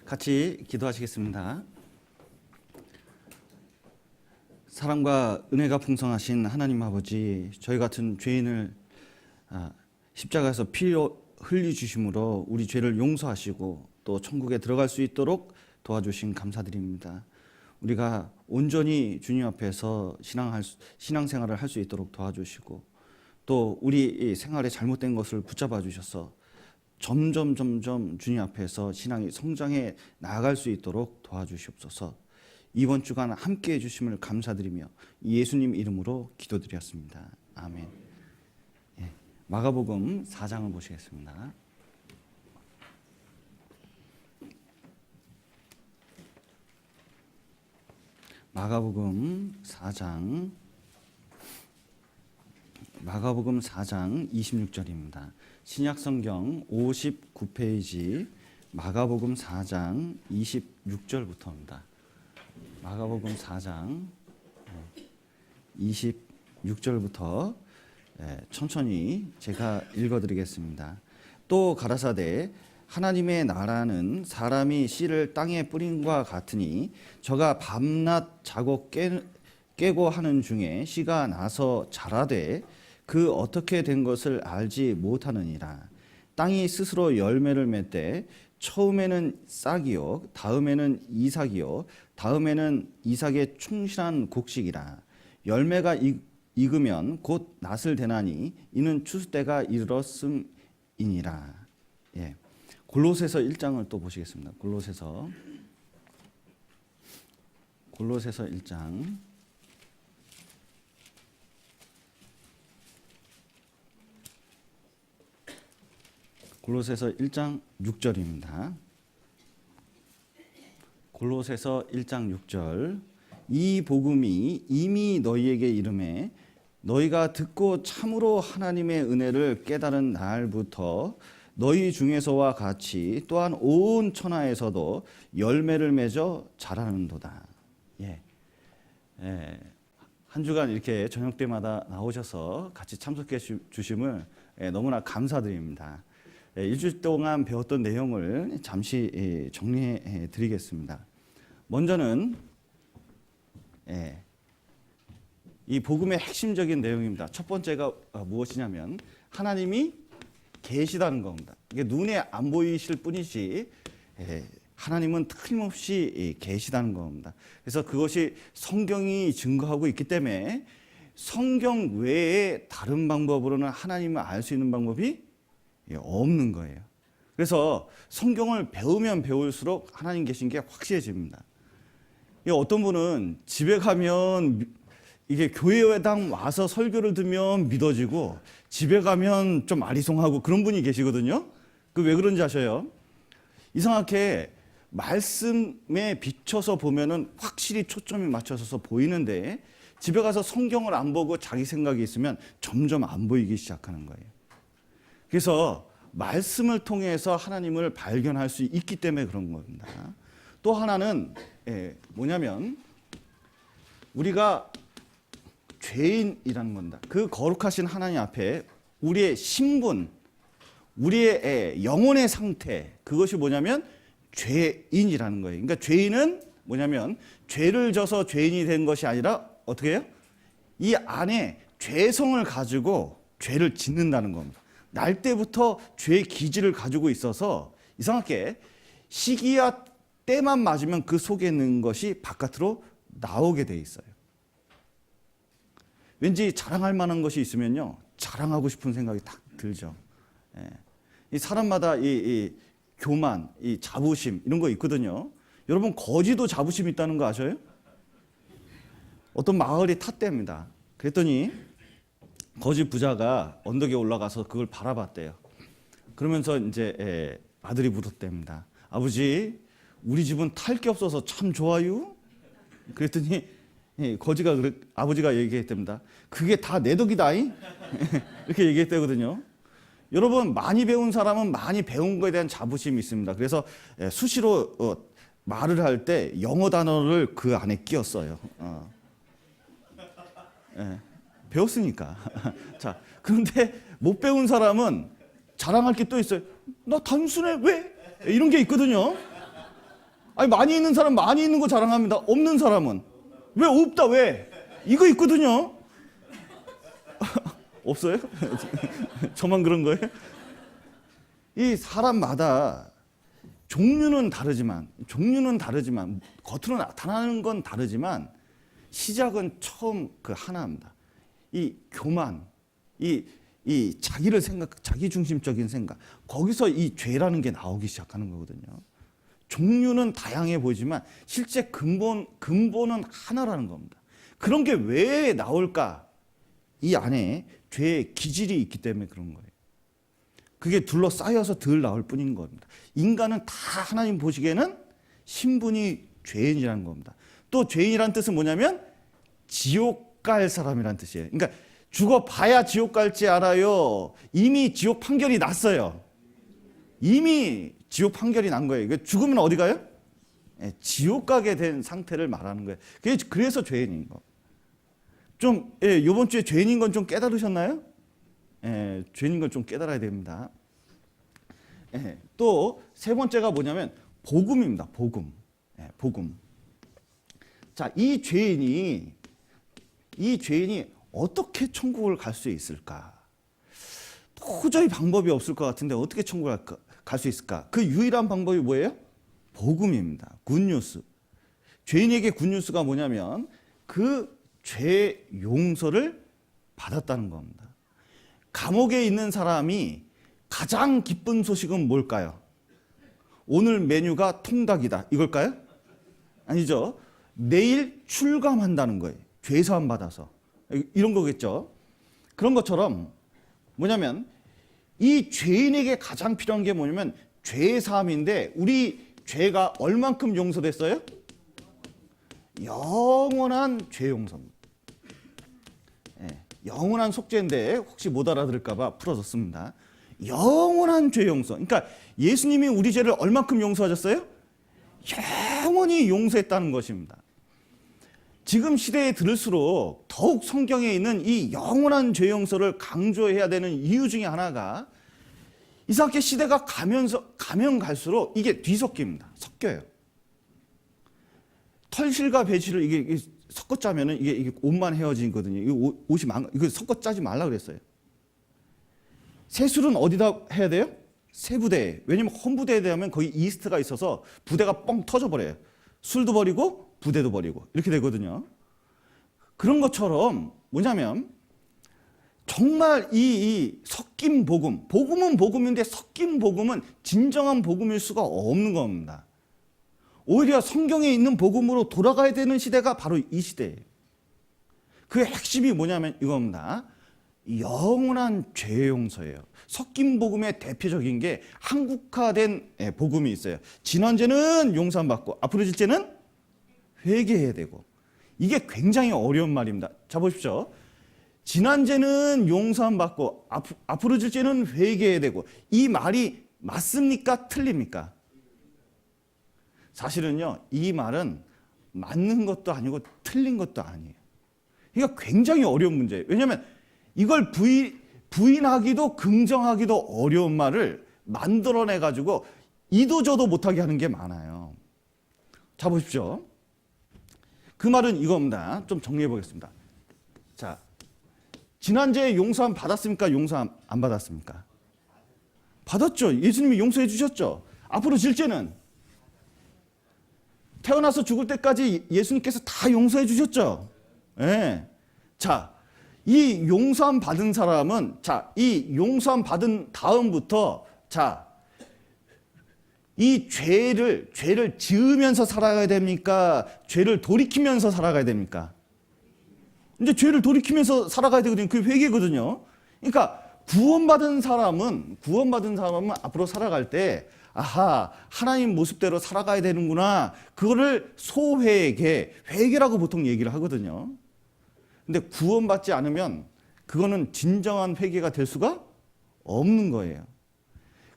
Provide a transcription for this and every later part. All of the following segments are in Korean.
같이 기도하시겠습니다. 사랑과 은혜가 풍성하신 하나님 아버지, 저희 같은 죄인을 십자가에서 피 흘리 주심으로 우리 죄를 용서하시고 또 천국에 들어갈 수 있도록 도와주신 감사드립니다. 우리가 온전히 주님 앞에서 신앙생활을 할 수 있도록 도와주시고 또 우리 생활에 잘못된 것을 붙잡아 주셔서 점점 주님 앞에서 신앙이 성장해 나아갈 수 있도록 도와주시옵소서. 이번 주간 함께해 주심을 감사드리며 예수님 이름으로 기도드렸습니다. 아멘. 마가복음 4장을 보시겠습니다. 마가복음 4장 26절입니다. 신약성경 59페이지 마가복음 4장 26절부터입니다. 마가복음 4장 26절부터 천천히 제가 읽어드리겠습니다. 또 가라사대 하나님의 나라는 사람이 씨를 땅에 뿌린과 같으니 저가 밤낮 자고 깨고 하는 중에 씨가 나서 자라되 그 어떻게 된 것을 알지 못하느니라. 땅이 스스로 열매를 맺되 처음에는 싹이요 다음에는 이삭이요 다음에는 이삭의 충실한 곡식이라. 열매가 익으면 곧 낫을 대나니 이는 추수 때가 이르렀음이니라. 골로새서 1장을 또 보시겠습니다. 골로새서 1장 골로새서 1장 6절입니다. 골로새서 1장 6절. 이 복음이 이미 너희에게 이르매 너희가 듣고 참으로 하나님의 은혜를 깨달은 날부터 너희 중에서와 같이 또한 온 천하에서도 열매를 맺어 자라는도다. 한 주간 이렇게 저녁 때마다 나오셔서 같이 참석해 주심을 너무나 감사드립니다. 일주일 동안 배웠던 내용을 잠시 정리해 드리겠습니다. 먼저는 이 복음의 핵심적인 내용입니다. 첫 번째가 무엇이냐면 하나님이 계시다는 겁니다. 이게 눈에 안 보이실 뿐이지 하나님은 틀림없이 계시다는 겁니다. 그래서 그것이 성경이 증거하고 있기 때문에 성경 외에 다른 방법으로는 하나님을 알 수 있는 방법이 없는 거예요. 그래서 성경을 배우면 배울수록 하나님 계신 게 확실해집니다. 어떤 분은 집에 가면 이게 교회당 와서 설교를 듣면 믿어지고 집에 가면 좀 아리송하고 그런 분이 계시거든요. 그 왜 그런지 아셔요? 이상하게 말씀에 비춰서 보면은 확실히 초점이 맞춰서 보이는데 집에 가서 성경을 안 보고 자기 생각이 있으면 점점 안 보이기 시작하는 거예요. 그래서 말씀을 통해서 하나님을 발견할 수 있기 때문에 그런 겁니다. 또 하나는 뭐냐면 우리가 죄인이라는 겁니다. 그 거룩하신 하나님 앞에 우리의 신분, 우리의 영혼의 상태, 그것이 뭐냐면 죄인이라는 거예요. 그러니까 죄인은 뭐냐면 죄를 져서 죄인이 된 것이 아니라 어떻게 해요? 이 안에 죄성을 가지고 죄를 짓는다는 겁니다. 날 때부터 죄의 기질을 가지고 있어서 이상하게 시기와 때만 맞으면 그 속에 있는 것이 바깥으로 나오게 돼 있어요. 왠지 자랑할 만한 것이 있으면요, 자랑하고 싶은 생각이 딱 들죠. 이 사람마다 이 교만, 이 자부심 이런 거 있거든요. 여러분 거지도 자부심 있다는 거 아셔요? 어떤 마을이 탔답니다. 그랬더니 거지 부자가 언덕에 올라가서 그걸 바라봤대요. 그러면서 이제 아들이 물었답니다. 아버지, 우리 집은 탈 게 없어서 참 좋아요. 그랬더니 거지가 아버지가 얘기했답니다. 그게 다 내 덕이다잉. 이렇게 얘기했다거든요. 여러분 많이 배운 사람은 많이 배운 거에 대한 자부심이 있습니다. 그래서 수시로 말을 할 때 영어 단어를 그 안에 끼웠어요. 배웠으니까. 자, 그런데 못 배운 사람은 자랑할 게 또 있어요. 나 단순해 왜? 이런 게 있거든요. 아니 많이 있는 사람 많이 있는 거 자랑합니다. 없는 사람은 왜 없다 왜? 이거 있거든요. 없어요? 저만 그런 거예요? 이 사람마다 종류는 다르지만 겉으로 나타나는 건 다르지만 시작은 처음 그 하나입니다. 이 교만, 이 자기를 자기 중심적인 생각, 거기서 이 죄라는 게 나오기 시작하는 거거든요. 종류는 다양해 보이지만 실제 근본은 하나라는 겁니다. 그런 게 왜 나올까? 이 안에 죄의 기질이 있기 때문에 그런 거예요. 그게 둘러싸여서 덜 나올 뿐인 겁니다. 인간은 다 하나님 보시기에는 신분이 죄인이라는 겁니다. 또 죄인이라는 뜻은 뭐냐면 지옥 갈 사람이라는 뜻이에요. 그러니까 죽어봐야 지옥 갈지 알아요. 이미 지옥 판결이 났어요. 이미 지옥 판결이 난 거예요. 죽으면 어디 가요? 지옥 가게 된 상태를 말하는 거예요. 그래서 죄인인 거. 좀 이번 주에 죄인인 건 좀 깨달으셨나요? 죄인인 건 좀 깨달아야 됩니다. 또 세 번째가 뭐냐면 복음입니다. 복음. 복음. 자, 이 죄인이 어떻게 천국을 갈 수 있을까? 도저히 방법이 없을 것 같은데 어떻게 천국을 갈 수 있을까? 그 유일한 방법이 뭐예요? 복음입니다. 굿뉴스. 죄인에게 굿뉴스가 뭐냐면 그 죄 용서를 받았다는 겁니다. 감옥에 있는 사람이 가장 기쁜 소식은 뭘까요? 오늘 메뉴가 통닭이다. 이걸까요? 아니죠. 내일 출감한다는 거예요. 죄사함 받아서. 이런 거겠죠. 그런 것처럼 뭐냐면 이 죄인에게 가장 필요한 게 뭐냐면 죄사함인데 우리 죄가 얼만큼 용서됐어요? 영원한 죄 용서입니다. 영원한 속죄인데 혹시 못 알아들을까 봐 풀어줬습니다. 영원한 죄 용서. 그러니까 예수님이 우리 죄를 얼만큼 용서하셨어요? 영원히 용서했다는 것입니다. 지금 시대에 들을수록 더욱 성경에 있는 이 영원한 죄 용서를 강조해야 되는 이유 중에 하나가 이상하게 시대가 가면 갈수록 이게 뒤섞입니다. 섞여요. 털실과 배실을 이게 섞어 짜면은 이게 옷만 헤어지거든요. 옷이 이거 섞어 짜지 말라 그랬어요. 세술은 어디다 해야 돼요? 세부대에. 왜냐면 헌부대에 대하면 거기 이스트가 있어서 부대가 뻥 터져 버려요. 술도 버리고 부대도 버리고 이렇게 되거든요. 그런 것처럼 뭐냐면 정말 이 섞인 복음은 복음인데 섞인 복음은 진정한 복음일 수가 없는 겁니다. 오히려 성경에 있는 복음으로 돌아가야 되는 시대가 바로 이 시대예요. 그 핵심이 뭐냐면 이겁니다. 영원한 죄 용서예요. 섞인 복음의 대표적인 게 한국화된 복음이 있어요. 지난 죄는 용서함 받고 앞으로 질 죄는 회개해야 되고. 이게 굉장히 어려운 말입니다. 자 보십시오. 지난 죄는 용서함 받고 앞으로 질 죄는 회개해야 되고. 이 말이 맞습니까? 틀립니까? 사실은요, 이 말은 맞는 것도 아니고 틀린 것도 아니에요. 이거 굉장히 어려운 문제예요. 왜냐하면 이걸 부인하기도 긍정하기도 어려운 말을 만들어내가지고 이도저도 못하게 하는 게 많아요. 자, 보십시오. 그 말은 이겁니다. 좀 정리해 보겠습니다. 자, 지난주에 용서함 받았습니까? 용서함 안 받았습니까? 받았죠. 예수님이 용서해 주셨죠. 앞으로 질 죄는 태어나서 죽을 때까지 예수님께서 다 용서해 주셨죠. 네. 자, 이 용서함 받은 사람은 이 용서함 받은 다음부터 이 죄를 지으면서 살아가야 됩니까? 죄를 돌이키면서 살아가야 됩니까? 이제 죄를 돌이키면서 살아가야 되거든요. 그게 회개거든요. 그러니까 구원받은 사람은 앞으로 살아갈 때 아하, 하나님 모습대로 살아가야 되는구나. 그거를 회개라고 보통 얘기를 하거든요. 근데 구원받지 않으면 그거는 진정한 회개가 될 수가 없는 거예요.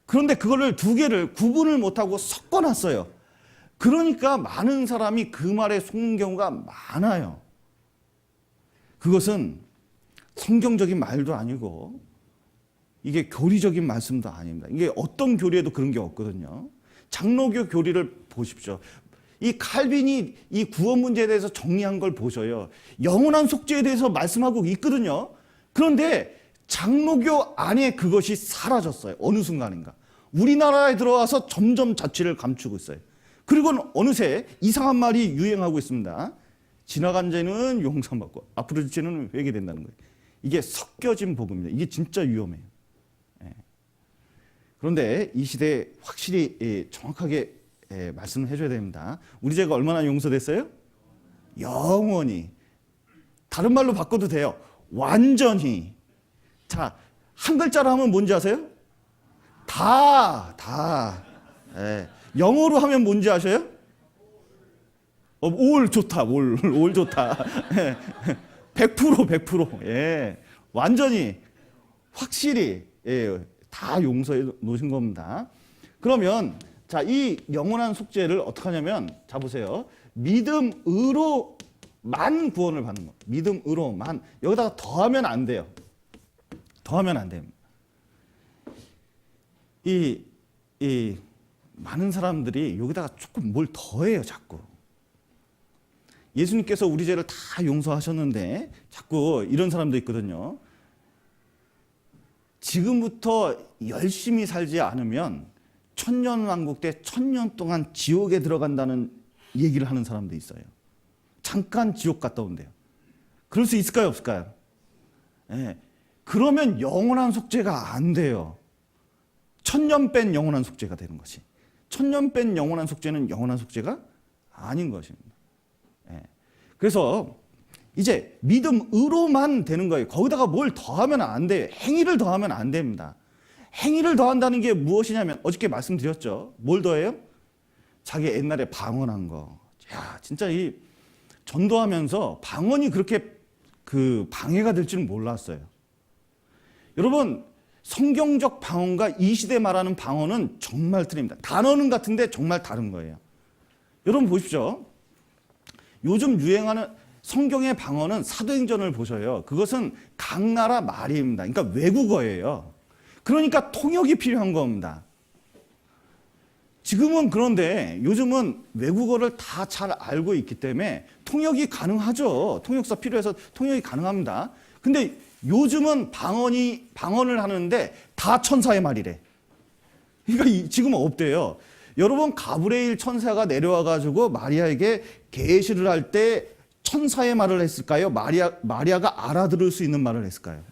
그런데 그거를 두 개를 구분을 못하고 섞어놨어요. 그러니까 많은 사람이 그 말에 속는 경우가 많아요. 그것은 성경적인 말도 아니고 이게 교리적인 말씀도 아닙니다. 이게 어떤 교리에도 그런 게 없거든요. 장로교 교리를 보십시오. 이 칼빈이 이 구원 문제에 대해서 정리한 걸 보셔요. 영원한 속죄에 대해서 말씀하고 있거든요. 그런데 장로교 안에 그것이 사라졌어요. 어느 순간인가. 우리나라에 들어와서 점점 자취를 감추고 있어요. 그리고 어느새 이상한 말이 유행하고 있습니다. 지나간 죄는 용서받고 앞으로 죄는 회개된다는 거예요. 이게 섞여진 복음입니다. 이게 진짜 위험해요. 그런데 이 시대에 확실히 정확하게 말씀을 해줘야 됩니다. 우리 죄가 얼마나 용서됐어요? 영원히. 다른 말로 바꿔도 돼요. 완전히. 자, 한 글자로 하면 뭔지 아세요? 다. 영어로 하면 뭔지 아셔요? 올 좋다. 올 좋다. 100%. 예. 완전히 확실히 다 용서해 놓으신 겁니다. 그러면 자, 이 영원한 속죄를 어떻게 하냐면 자 보세요. 믿음으로만 구원을 받는 거. 믿음으로만. 여기다가 더하면 안 돼요. 더하면 안 됩니다. 이 많은 사람들이 여기다가 조금 뭘 더해요, 자꾸. 예수님께서 우리 죄를 다 용서하셨는데 자꾸 이런 사람도 있거든요. 지금부터 열심히 살지 않으면 천년왕국 때 1000년 동안 지옥에 들어간다는 얘기를 하는 사람도 있어요. 잠깐 지옥 갔다 온대요. 그럴 수 있을까요, 없을까요? 네. 그러면 영원한 속죄가 안 돼요. 1000년 뺀 영원한 속죄가 되는 것이. 1000년 뺀 영원한 속죄는 영원한 속죄가 아닌 것입니다. 네. 그래서 이제 믿음으로만 되는 거예요. 거기다가 뭘 더하면 안 돼요. 행위를 더하면 안 됩니다. 행위를 더한다는 게 무엇이냐면 어저께 말씀드렸죠. 뭘 더해요? 자기 옛날에 방언한 거. 야, 진짜 이 전도하면서 방언이 그렇게 방해가 될 줄은 몰랐어요. 여러분, 성경적 방언과 이 시대 말하는 방언은 정말 틀립니다. 단어는 같은데 정말 다른 거예요. 여러분 보십시오. 요즘 유행하는 성경의 방언은 사도행전을 보셔요. 그것은 각 나라 말입니다. 그러니까 외국어예요. 그러니까 통역이 필요한 겁니다. 지금은 그런데 요즘은 외국어를 다 잘 알고 있기 때문에 통역이 가능하죠. 통역사 필요해서 통역이 가능합니다. 근데 요즘은 방언을 하는데 다 천사의 말이래. 그러니까 지금은 없대요. 여러분, 가브리엘 천사가 내려와 가지고 마리아에게 계시를 할 때 천사의 말을 했을까요? 마리아가 알아들을 수 있는 말을 했을까요?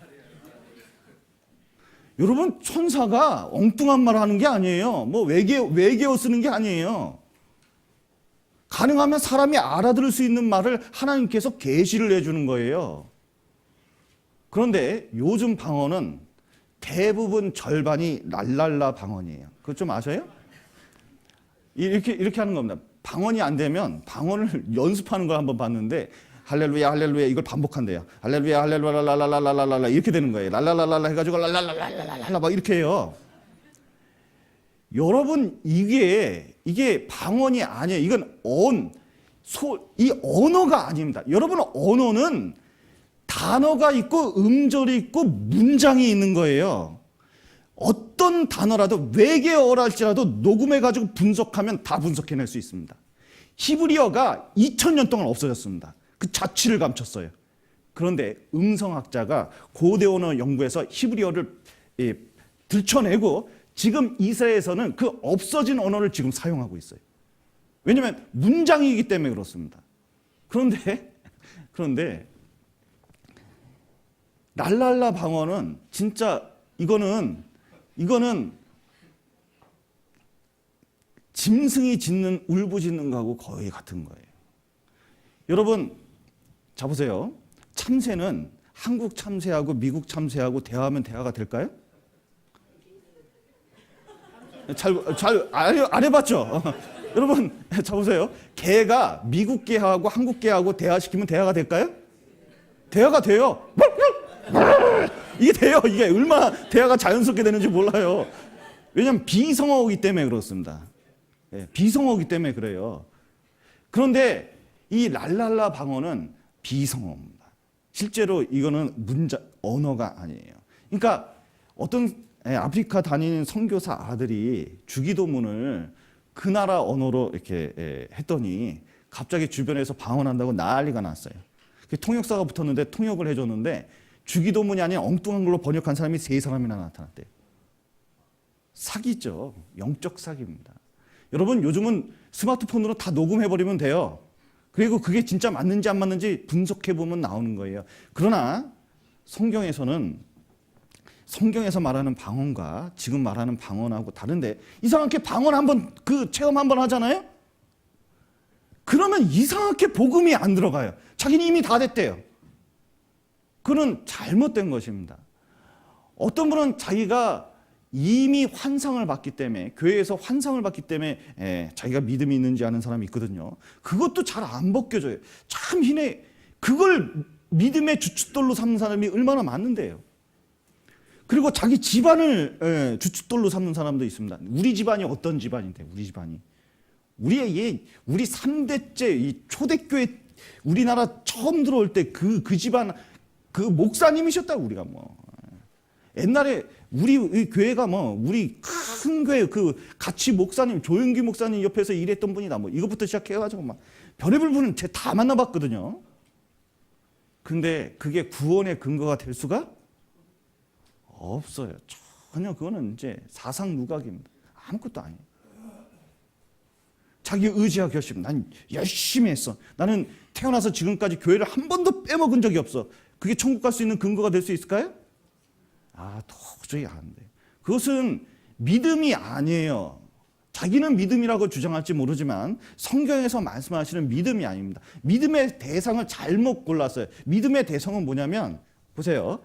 여러분, 천사가 엉뚱한 말을 하는 게 아니에요. 뭐 외계어 쓰는 게 아니에요. 가능하면 사람이 알아들을 수 있는 말을 하나님께서 계시를 해주는 거예요. 그런데 요즘 방언은 대부분 절반이 랄랄라 방언이에요. 그거 좀 아셔요? 이렇게 하는 겁니다. 방언이 안 되면 방언을 연습하는 걸 한번 봤는데 할렐루야 할렐루야 이걸 반복한대요. 할렐루야 할렐루야 랄랄랄랄랄라 이렇게 되는 거예요. 랄랄랄랄라 해가지고 랄랄랄랄랄라 막 이렇게 해요. 여러분, 이게 방언이 아니에요. 이건 이 언어가 아닙니다. 여러분, 언어는 단어가 있고 음절이 있고 문장이 있는 거예요. 어떤 단어라도 외계어랄지라도 녹음해가지고 분석하면 다 분석해낼 수 있습니다. 히브리어가 2000년 동안 없어졌습니다. 그 자취를 감췄어요. 그런데 음성학자가 고대 언어 연구에서 히브리어를 들춰내고 지금 이스라엘에서는 그 없어진 언어를 지금 사용하고 있어요. 왜냐하면 문장이기 때문에 그렇습니다. 그런데 랄랄라 방언은 진짜 이거는 짐승이 짖는 울부짖는 거하고 거의 같은 거예요. 여러분, 자 보세요. 참새는 한국 참새하고 미국 참새하고 대화하면 대화가 될까요? 잘 안 해봤죠? 여러분, 자 보세요. 개가 미국 개하고 한국 개하고 대화시키면 대화가 될까요? 대화가 돼요. 이게 돼요. 이게 얼마나 대화가 자연스럽게 되는지 몰라요. 왜냐하면 비성어이기 때문에 그렇습니다. 비성어이기 때문에 그래요. 그런데 이 랄랄라 방언은 비성어입니다. 실제로 이거는 언어가 아니에요. 그러니까 어떤 아프리카 다니는 선교사 아들이 주기도문을 그 나라 언어로 이렇게 했더니 갑자기 주변에서 방언한다고 난리가 났어요. 통역사가 붙었는데 통역을 해줬는데 주기도문이 아닌 엉뚱한 걸로 번역한 사람이 3사람이나 나타났대요. 사기죠. 영적 사기입니다. 여러분, 요즘은 스마트폰으로 다 녹음해버리면 돼요. 그리고 그게 진짜 맞는지 안 맞는지 분석해보면 나오는 거예요. 그러나 성경에서 말하는 방언과 지금 말하는 방언하고 다른데, 이상하게 방언 한번 체험 한번 하잖아요? 그러면 이상하게 복음이 안 들어가요. 자기는 이미 다 됐대요. 그건 잘못된 것입니다. 어떤 분은 자기가 이미 환상을 받기 때문에, 교회에서 환상을 받기 때문에 자기가 믿음이 있는지 아는 사람이 있거든요. 그것도 잘 안 벗겨져요. 참 희네. 그걸 믿음의 주춧돌로 삼는 사람이 얼마나 많은데요. 그리고 자기 집안을 주춧돌로 삼는 사람도 있습니다. 우리 집안이 어떤 집안인데, 우리 집안이. 우리 3대째 이 초대교회 우리나라 처음 들어올 때 그 집안 그 목사님이셨다고. 우리가 옛날에 우리 교회가 우리 큰 교회 같이 목사님 조용기 목사님 옆에서 일했던 분이다 이것부터 시작해가지고 별의별 분은 제가 다 만나봤거든요. 근데 그게 구원의 근거가 될 수가 없어요. 전혀. 그거는 이제 사상 누각입니다. 아무것도 아니에요. 자기 의지와 결심. 난 열심히 했어. 나는 태어나서 지금까지 교회를 한 번도 빼먹은 적이 없어. 그게 천국 갈 수 있는 근거가 될 수 있을까요? 도저히 안 돼. 그것은 믿음이 아니에요. 자기는 믿음이라고 주장할지 모르지만 성경에서 말씀하시는 믿음이 아닙니다. 믿음의 대상을 잘못 골랐어요. 믿음의 대상은 뭐냐면, 보세요.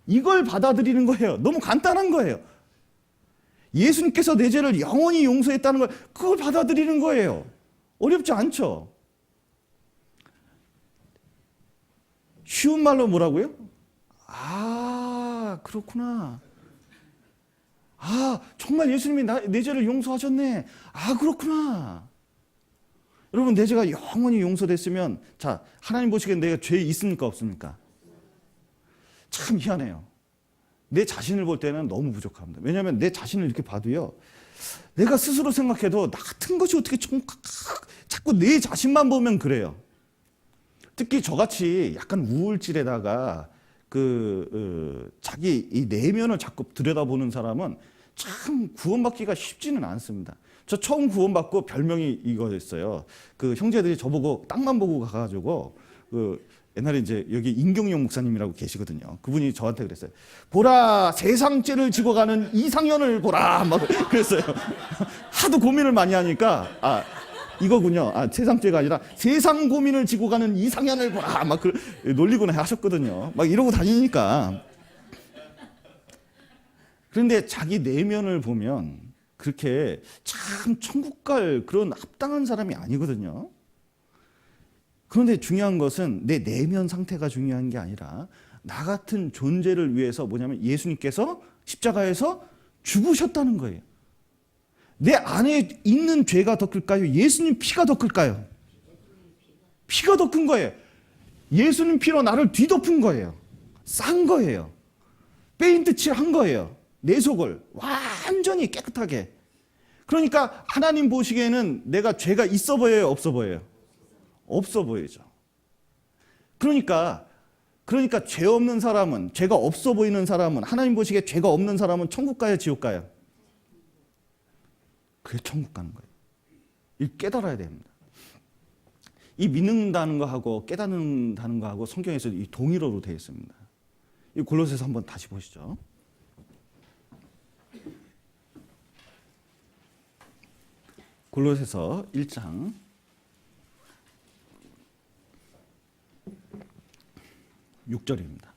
이걸 받아들이는 거예요. 너무 간단한 거예요. 예수님께서 내 죄를 영원히 용서했다는 걸, 그걸 받아들이는 거예요. 어렵지 않죠? 쉬운 말로 뭐라고요? 그렇구나. 정말 예수님이 내 죄를 용서하셨네. 그렇구나. 여러분, 내 죄가 영원히 용서됐으면, 자, 하나님 보시기엔 내가 죄 있습니까, 없습니까? 참 희한해요. 내 자신을 볼 때는 너무 부족합니다. 왜냐하면 내 자신을 이렇게 봐도요, 내가 스스로 생각해도 나 같은 것이 어떻게 자꾸 내 자신만 보면 그래요. 특히 저같이 약간 우울질에다가 자기 이 내면을 자꾸 들여다보는 사람은 참 구원받기가 쉽지는 않습니다. 저 처음 구원받고 별명이 이거였어요. 형제들이 저보고 땅만 보고 가가지고 옛날에 이제 여기 임경영 목사님이라고 계시거든요. 그분이 저한테 그랬어요. 보라, 세상 죄를 지고 가는 이상현을 보라. 막 그랬어요. 하도 고민을 많이 하니까 이거군요. 세상 죄가 아니라 세상 고민을 지고 가는 이상현을 보라. 막 놀리구나 하셨거든요. 막 이러고 다니니까. 그런데 자기 내면을 보면 그렇게 참 천국 갈 그런 합당한 사람이 아니거든요. 그런데 중요한 것은 내 내면 상태가 중요한 게 아니라 나 같은 존재를 위해서 뭐냐면 예수님께서 십자가에서 죽으셨다는 거예요. 내 안에 있는 죄가 더 클까요? 예수님 피가 더 클까요? 피가 더 큰 거예요. 예수님 피로 나를 뒤덮은 거예요. 싼 거예요. 페인트 칠한 거예요. 내 속을 완전히 깨끗하게. 그러니까 하나님 보시기에는 내가 죄가 있어 보여요, 없어 보여요? 없어 보이죠. 그러니까 죄 없는 사람은, 죄가 없어 보이는 사람은, 하나님 보시기에 죄가 없는 사람은 천국 가요, 지옥 가요? 그게 천국 가는 거예요. 이 깨달아야 됩니다. 이 믿는다는 거하고 깨닫는다는 거하고 성경에서 이 동일어로 되어 있습니다. 이 골로새서 한번 다시 보시죠. 골로새서 1장 6절입니다.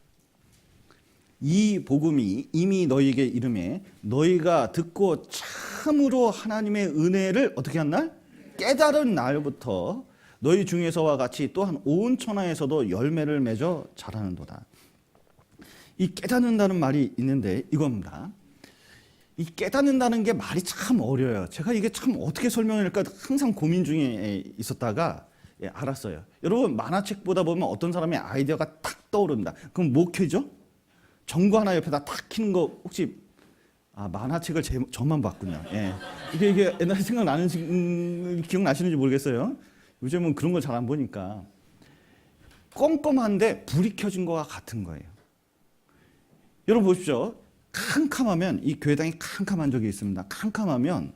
이 복음이 이미 너희에게 이름에 너희가 듣고 참으로 하나님의 은혜를 어떻게 한 날? 깨달은 날부터 너희 중에서와 같이 또한 온 천하에서도 열매를 맺어 자라는도다. 이 깨닫는다는 말이 있는데 이겁니다. 이 깨닫는다는 게 말이 참 어려워요. 제가 이게 참 어떻게 설명할까 항상 고민 중에 있었다가 알았어요. 여러분, 만화책 보다 보면 어떤 사람의 아이디어가 탁 떠오른다. 그럼 뭐 켜죠? 전구 하나 옆에다 탁 켜는 거 혹시 만화책을 저만 봤군요. 예. 이게 옛날에 생각나는 기억나시는지 모르겠어요. 요즘은 그런 걸 잘 안 보니까 껌껌한데 불이 켜진 거와 같은 거예요. 여러분 보십시오. 캄캄하면 이 교회당이 캄캄한 적이 있습니다. 캄캄하면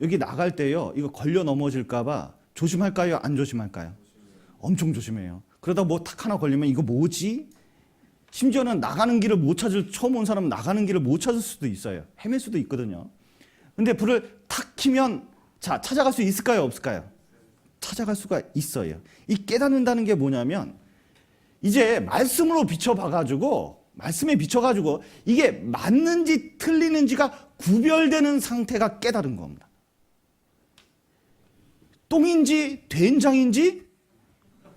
여기 나갈 때요. 이거 걸려 넘어질까 봐 조심할까요? 안 조심할까요? 엄청 조심해요. 그러다 뭐 탁 하나 걸리면 이거 뭐지? 심지어는 나가는 길을 못 찾을, 처음 온 사람은 나가는 길을 못 찾을 수도 있어요. 헤맬 수도 있거든요. 근데 불을 탁 켜면 자, 찾아갈 수 있을까요? 없을까요? 찾아갈 수가 있어요. 이 깨닫는다는 게 뭐냐면 이제 말씀으로 비춰봐가지고 말씀에 비춰가지고 이게 맞는지 틀리는지가 구별되는 상태가 깨달은 겁니다. 똥인지 된장인지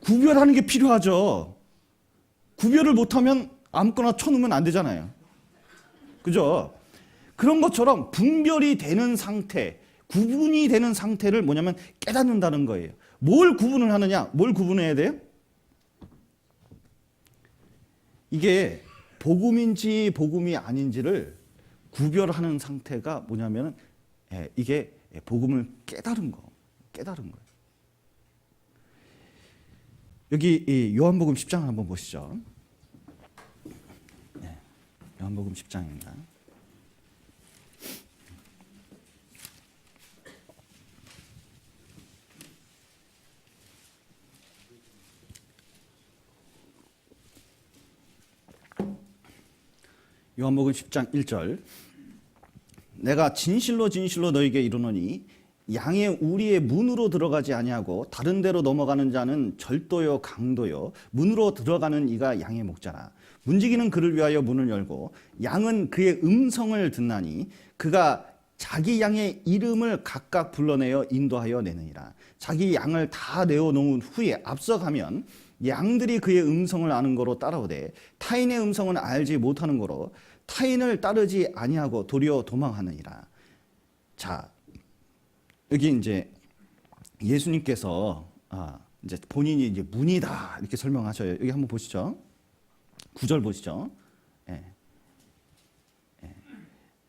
구별하는 게 필요하죠. 구별을 못하면 아무거나 쳐놓으면 안 되잖아요. 그죠? 그런 것처럼 분별이 되는 상태, 구분이 되는 상태를 뭐냐면 깨닫는다는 거예요. 뭘 구분을 하느냐? 뭘 구분해야 돼요? 이게 복음인지 복음이 아닌지를 구별하는 상태가 뭐냐면 이게 복음을 깨달은 거, 깨달은 거예요. 여기 요한복음 10장을 한번 보시죠. 요한복음 10장입니다. 요한복음 10장 1절. 내가 진실로 진실로 너에게 이르노니 양의 우리의 문으로 들어가지 아니하고 다른 데로 넘어가는 자는 절도요 강도요 문으로 들어가는 이가 양의 목자라. 문지기는 그를 위하여 문을 열고 양은 그의 음성을 듣나니 그가 자기 양의 이름을 각각 불러내어 인도하여 내느니라. 자기 양을 다 내어놓은 후에 앞서가면 양들이 그의 음성을 아는 거로 따라오되 타인의 음성은 알지 못하는 거로 타인을 따르지 아니하고 도리어 도망하느니라. 자, 여기 이제 예수님께서 이제 본인이 이제 문이다 이렇게 설명하셔요. 여기 한번 보시죠. 9절 보시죠.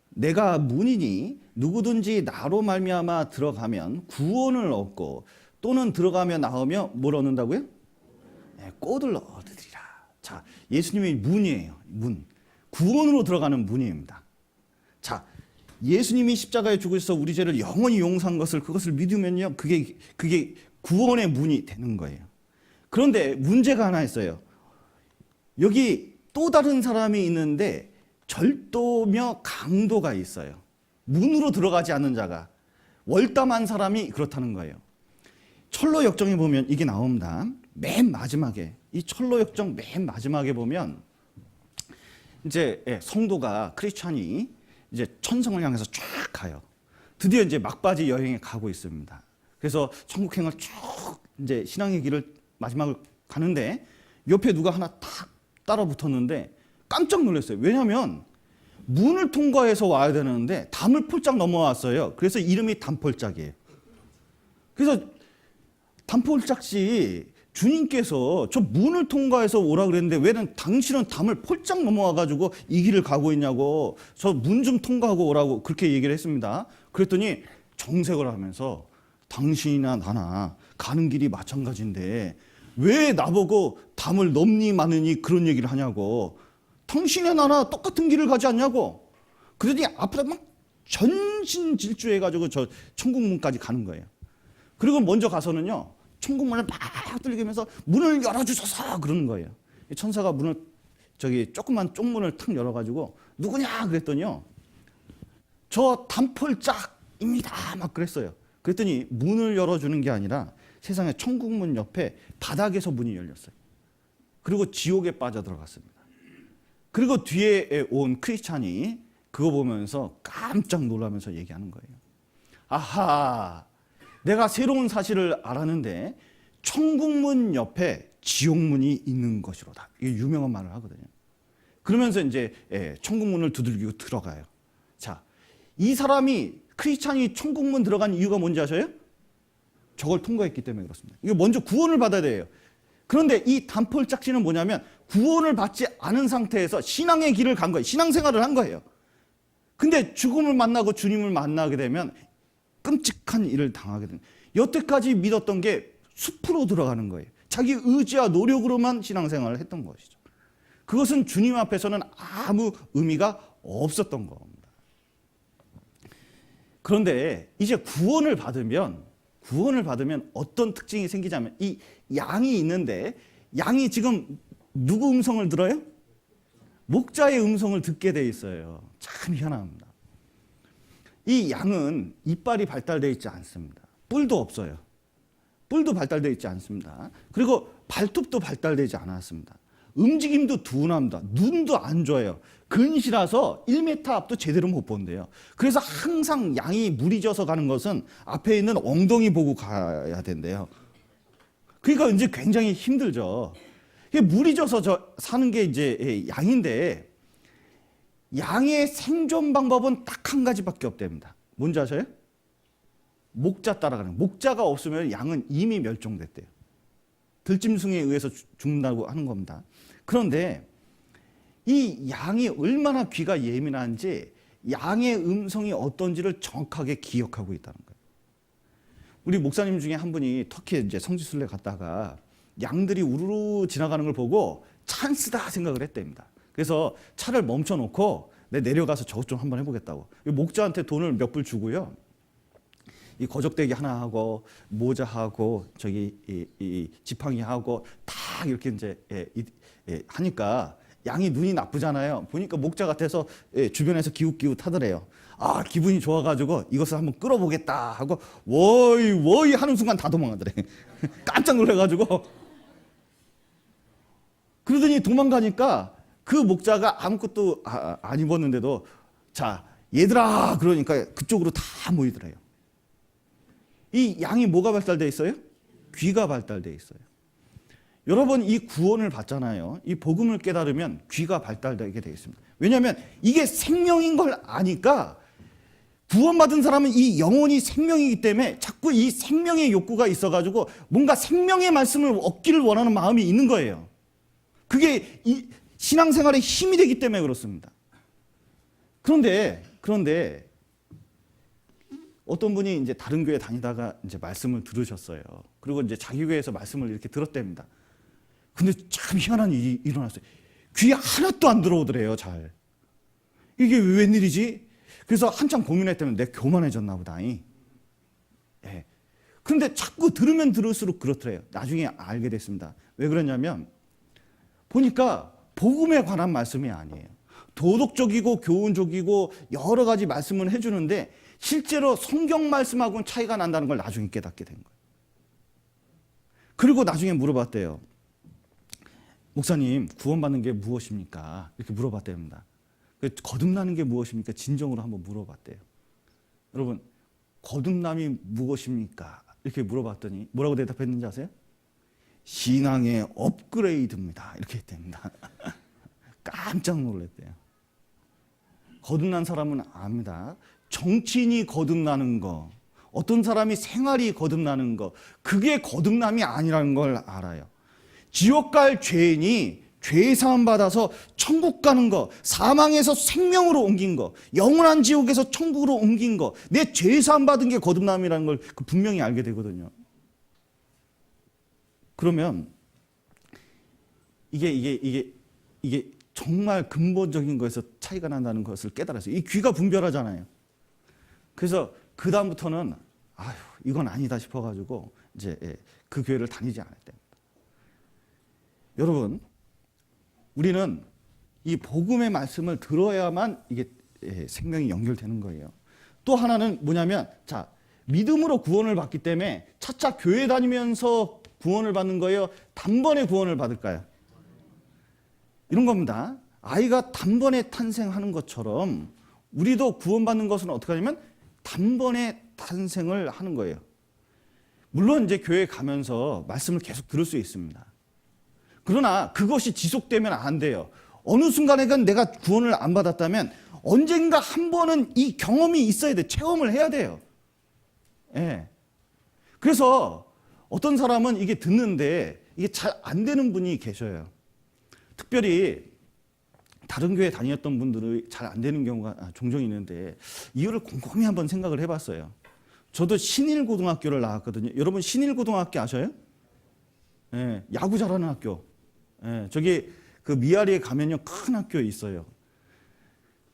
내가 문이니 누구든지 나로 말미암아 들어가면 구원을 얻고 또는 들어가며 나오며 뭘 얻는다고요? 꽃을 얻으리라. 자, 예수님이 문이에요. 문. 구원으로 들어가는 문입니다. 자, 예수님이 십자가에 죽으셔서 우리 죄를 영원히 용서한 그것을 믿으면요, 그게 구원의 문이 되는 거예요. 그런데 문제가 하나 있어요. 여기 또 다른 사람이 있는데 절도며 강도가 있어요. 문으로 들어가지 않는 자가 월담한 사람이 그렇다는 거예요. 철로 역정에 보면 이게 나옵니다. 맨 마지막에 이 철로 역정 맨 마지막에 보면 이제 성도가 크리스찬이 이제 천성을 향해서 쫙 가요. 드디어 이제 막바지 여행에 가고 있습니다. 그래서 천국행을 쭉 이제 신앙의 길을 마지막을 가는데 옆에 누가 하나 탁 따라 붙었는데 깜짝 놀랐어요. 왜냐하면 문을 통과해서 와야 되는데 담을 폴짝 넘어왔어요. 그래서 이름이 담폴짝이에요. 그래서 담폴짝씨 주님께서 저 문을 통과해서 오라 그랬는데 왜 당신은 담을 폴짝 넘어와가지고 이 길을 가고 있냐고, 저 문 좀 통과하고 오라고 그렇게 얘기를 했습니다. 그랬더니 정색을 하면서 당신이나 나나 가는 길이 마찬가지인데 왜 나보고 담을 넘니 마느니 그런 얘기를 하냐고, 당신이나 나나 똑같은 길을 가지 않냐고. 그러더니 앞으로 막 전신질주해가지고 저 천국문까지 가는 거예요. 그리고 먼저 가서는요 천국문을 막 두들기면서 문을 열어주소서 그러는 거예요. 천사가 문을 조그만 쪽문을 탁 열어가지고 누구냐 그랬더니요 저 담폴짝입니다 막 그랬어요. 그랬더니 문을 열어주는 게 아니라 세상에 천국문 옆에 바닥에서 문이 열렸어요. 그리고 지옥에 빠져들어갔습니다. 그리고 뒤에 온 크리스찬이 그거 보면서 깜짝 놀라면서 얘기하는 거예요. 아하, 내가 새로운 사실을 알았는데 천국문 옆에 지옥문이 있는 것이로다. 이게 유명한 말을 하거든요. 그러면서 이제 천국문을 두들기고 들어가요. 자, 이 사람이 크리스찬이 천국문 들어간 이유가 뭔지 아셔요? 저걸 통과했기 때문에 그렇습니다. 이거 먼저 구원을 받아야 돼요. 그런데 이 담폴짝지는 뭐냐면 구원을 받지 않은 상태에서 신앙의 길을 간 거예요. 신앙생활을 한 거예요. 근데 죽음을 만나고 주님을 만나게 되면 끔찍한 일을 당하게 됩니다. 여태까지 믿었던 게 숲으로 들어가는 거예요. 자기 의지와 노력으로만 신앙생활을 했던 것이죠. 그것은 주님 앞에서는 아무 의미가 없었던 겁니다. 그런데 이제 구원을 받으면 어떤 특징이 생기냐면, 이 양이 있는데 양이 지금 누구 음성을 들어요? 목자의 음성을 듣게 돼 있어요. 참 희한합니다. 이 양은 이빨이 발달되어 있지 않습니다. 뿔도 없어요. 뿔도 발달되어 있지 않습니다. 그리고 발톱도 발달되지 않았습니다. 움직임도 둔합니다. 눈도 안 좋아요. 근시라서 1m 앞도 제대로 못 본대요. 그래서 항상 양이 물이 져서 가는 것은 앞에 있는 엉덩이 보고 가야 된대요. 그러니까 이제 굉장히 힘들죠. 물이 져서 사는 게 이제 양인데, 양의 생존 방법은 딱 한 가지밖에 없답니다. 뭔지 아세요? 목자 따라가는. 목자가 없으면 양은 이미 멸종됐대요. 들짐승에 의해서 죽는다고 하는 겁니다. 그런데 이 양이 얼마나 귀가 예민한지 양의 음성이 어떤지를 정확하게 기억하고 있다는 거예요. 우리 목사님 중에 한 분이 터키에 이제 성지순례 갔다가 양들이 우르르 지나가는 걸 보고 찬스다 생각을 했답니다. 그래서 차를 멈춰놓고 내려가서 저것 좀 한번 해보겠다고. 목자한테 돈을 몇 불 주고요. 이 거적대기 하나 하고 모자하고 저기 이 지팡이하고 다 이렇게 이제 하니까 양이 눈이 나쁘잖아요. 보니까 목자 같아서 주변에서 기웃기웃 하더래요. 아, 기분이 좋아가지고 이것을 한번 끌어보겠다 하고 워이 워이 하는 순간 다 도망가더래. 깜짝 놀래가지고. 그러더니 도망가니까 그 목자가 아무것도 안 입었는데도 자 얘들아 그러니까 그쪽으로 다 모이더래요. 이 양이 뭐가 발달되어 있어요? 귀가 발달되어 있어요. 여러분, 이 구원을 받잖아요. 이 복음을 깨달으면 귀가 발달되게 되어 있습니다. 왜냐하면 이게 생명인 걸 아니까, 구원받은 사람은 이 영혼이 생명이기 때문에 자꾸 이 생명의 욕구가 있어가지고 뭔가 생명의 말씀을 얻기를 원하는 마음이 있는 거예요. 그게 이 신앙생활의 힘이 되기 때문에 그렇습니다. 그런데 어떤 분이 이제 다른 교회 다니다가 이제 말씀을 들으셨어요. 그리고 이제 자기 교회에서 말씀을 이렇게 들었답니다. 근데 참 희한한 일이 일어났어요. 귀에 하나도 안 들어오더래요, 잘. 이게 웬일이지? 그래서 한참 고민했다면 내 교만해졌나 보다. 예. 그런데 자꾸 들으면 들을수록 그렇더래요. 나중에 알게 됐습니다. 왜 그러냐면 보니까 복음에 관한 말씀이 아니에요. 도덕적이고 교훈적이고 여러 가지 말씀을 해주는데 실제로 성경 말씀하고는 차이가 난다는 걸 나중에 깨닫게 된 거예요. 그리고 나중에 물어봤대요. 목사님, 구원받는 게 무엇입니까? 이렇게 물어봤답니다. 거듭나는 게 무엇입니까? 진정으로 한번 물어봤대요. 여러분, 거듭남이 무엇입니까? 이렇게 물어봤더니 뭐라고 대답했는지 아세요? 신앙의 업그레이드입니다. 이렇게 했답니다. 깜짝 놀랐대요. 거듭난 사람은 압니다. 정치인이 거듭나는 거, 어떤 사람이 생활이 거듭나는 거, 그게 거듭남이 아니라는 걸 알아요. 지옥 갈 죄인이 죄 사함 받아서 천국 가는 거, 사망에서 생명으로 옮긴 거, 영원한 지옥에서 천국으로 옮긴 거, 내 죄 사함 받은 게 거듭남이라는 걸 분명히 알게 되거든요. 그러면 이게 정말 근본적인 거에서 차이가 난다는 것을 깨달았어요. 이 귀가 분별하잖아요. 그래서 그 다음부터는 아휴 이건 아니다 싶어가지고 이제 그 교회를 다니지 않았답니다. 여러분, 우리는 이 복음의 말씀을 들어야만 이게 생명이 연결되는 거예요. 또 하나는 뭐냐면, 자, 믿음으로 구원을 받기 때문에 차차 교회 다니면서 구원을 받는 거예요? 단번에 구원을 받을까요? 이런 겁니다. 아이가 단번에 탄생하는 것처럼 우리도 구원받는 것은 어떻게 하냐면 단번에 탄생을 하는 거예요. 물론 이제 교회 가면서 말씀을 계속 들을 수 있습니다. 그러나 그것이 지속되면 안 돼요. 어느 순간에는 내가 구원을 안 받았다면 언젠가 한 번은 이 경험이 있어야 돼. 체험을 해야 돼요. 예. 그래서 어떤 사람은 이게 듣는데 이게 잘 안 되는 분이 계셔요. 특별히 다른 교회 다녔던 분들이 잘 안 되는 경우가 종종 있는데 이유를 곰곰이 한번 생각을 해봤어요. 저도 신일고등학교를 나왔거든요. 여러분 신일고등학교 아셔요? 예, 야구 잘하는 학교. 예, 저기 그 미아리에 가면요 큰 학교에 있어요.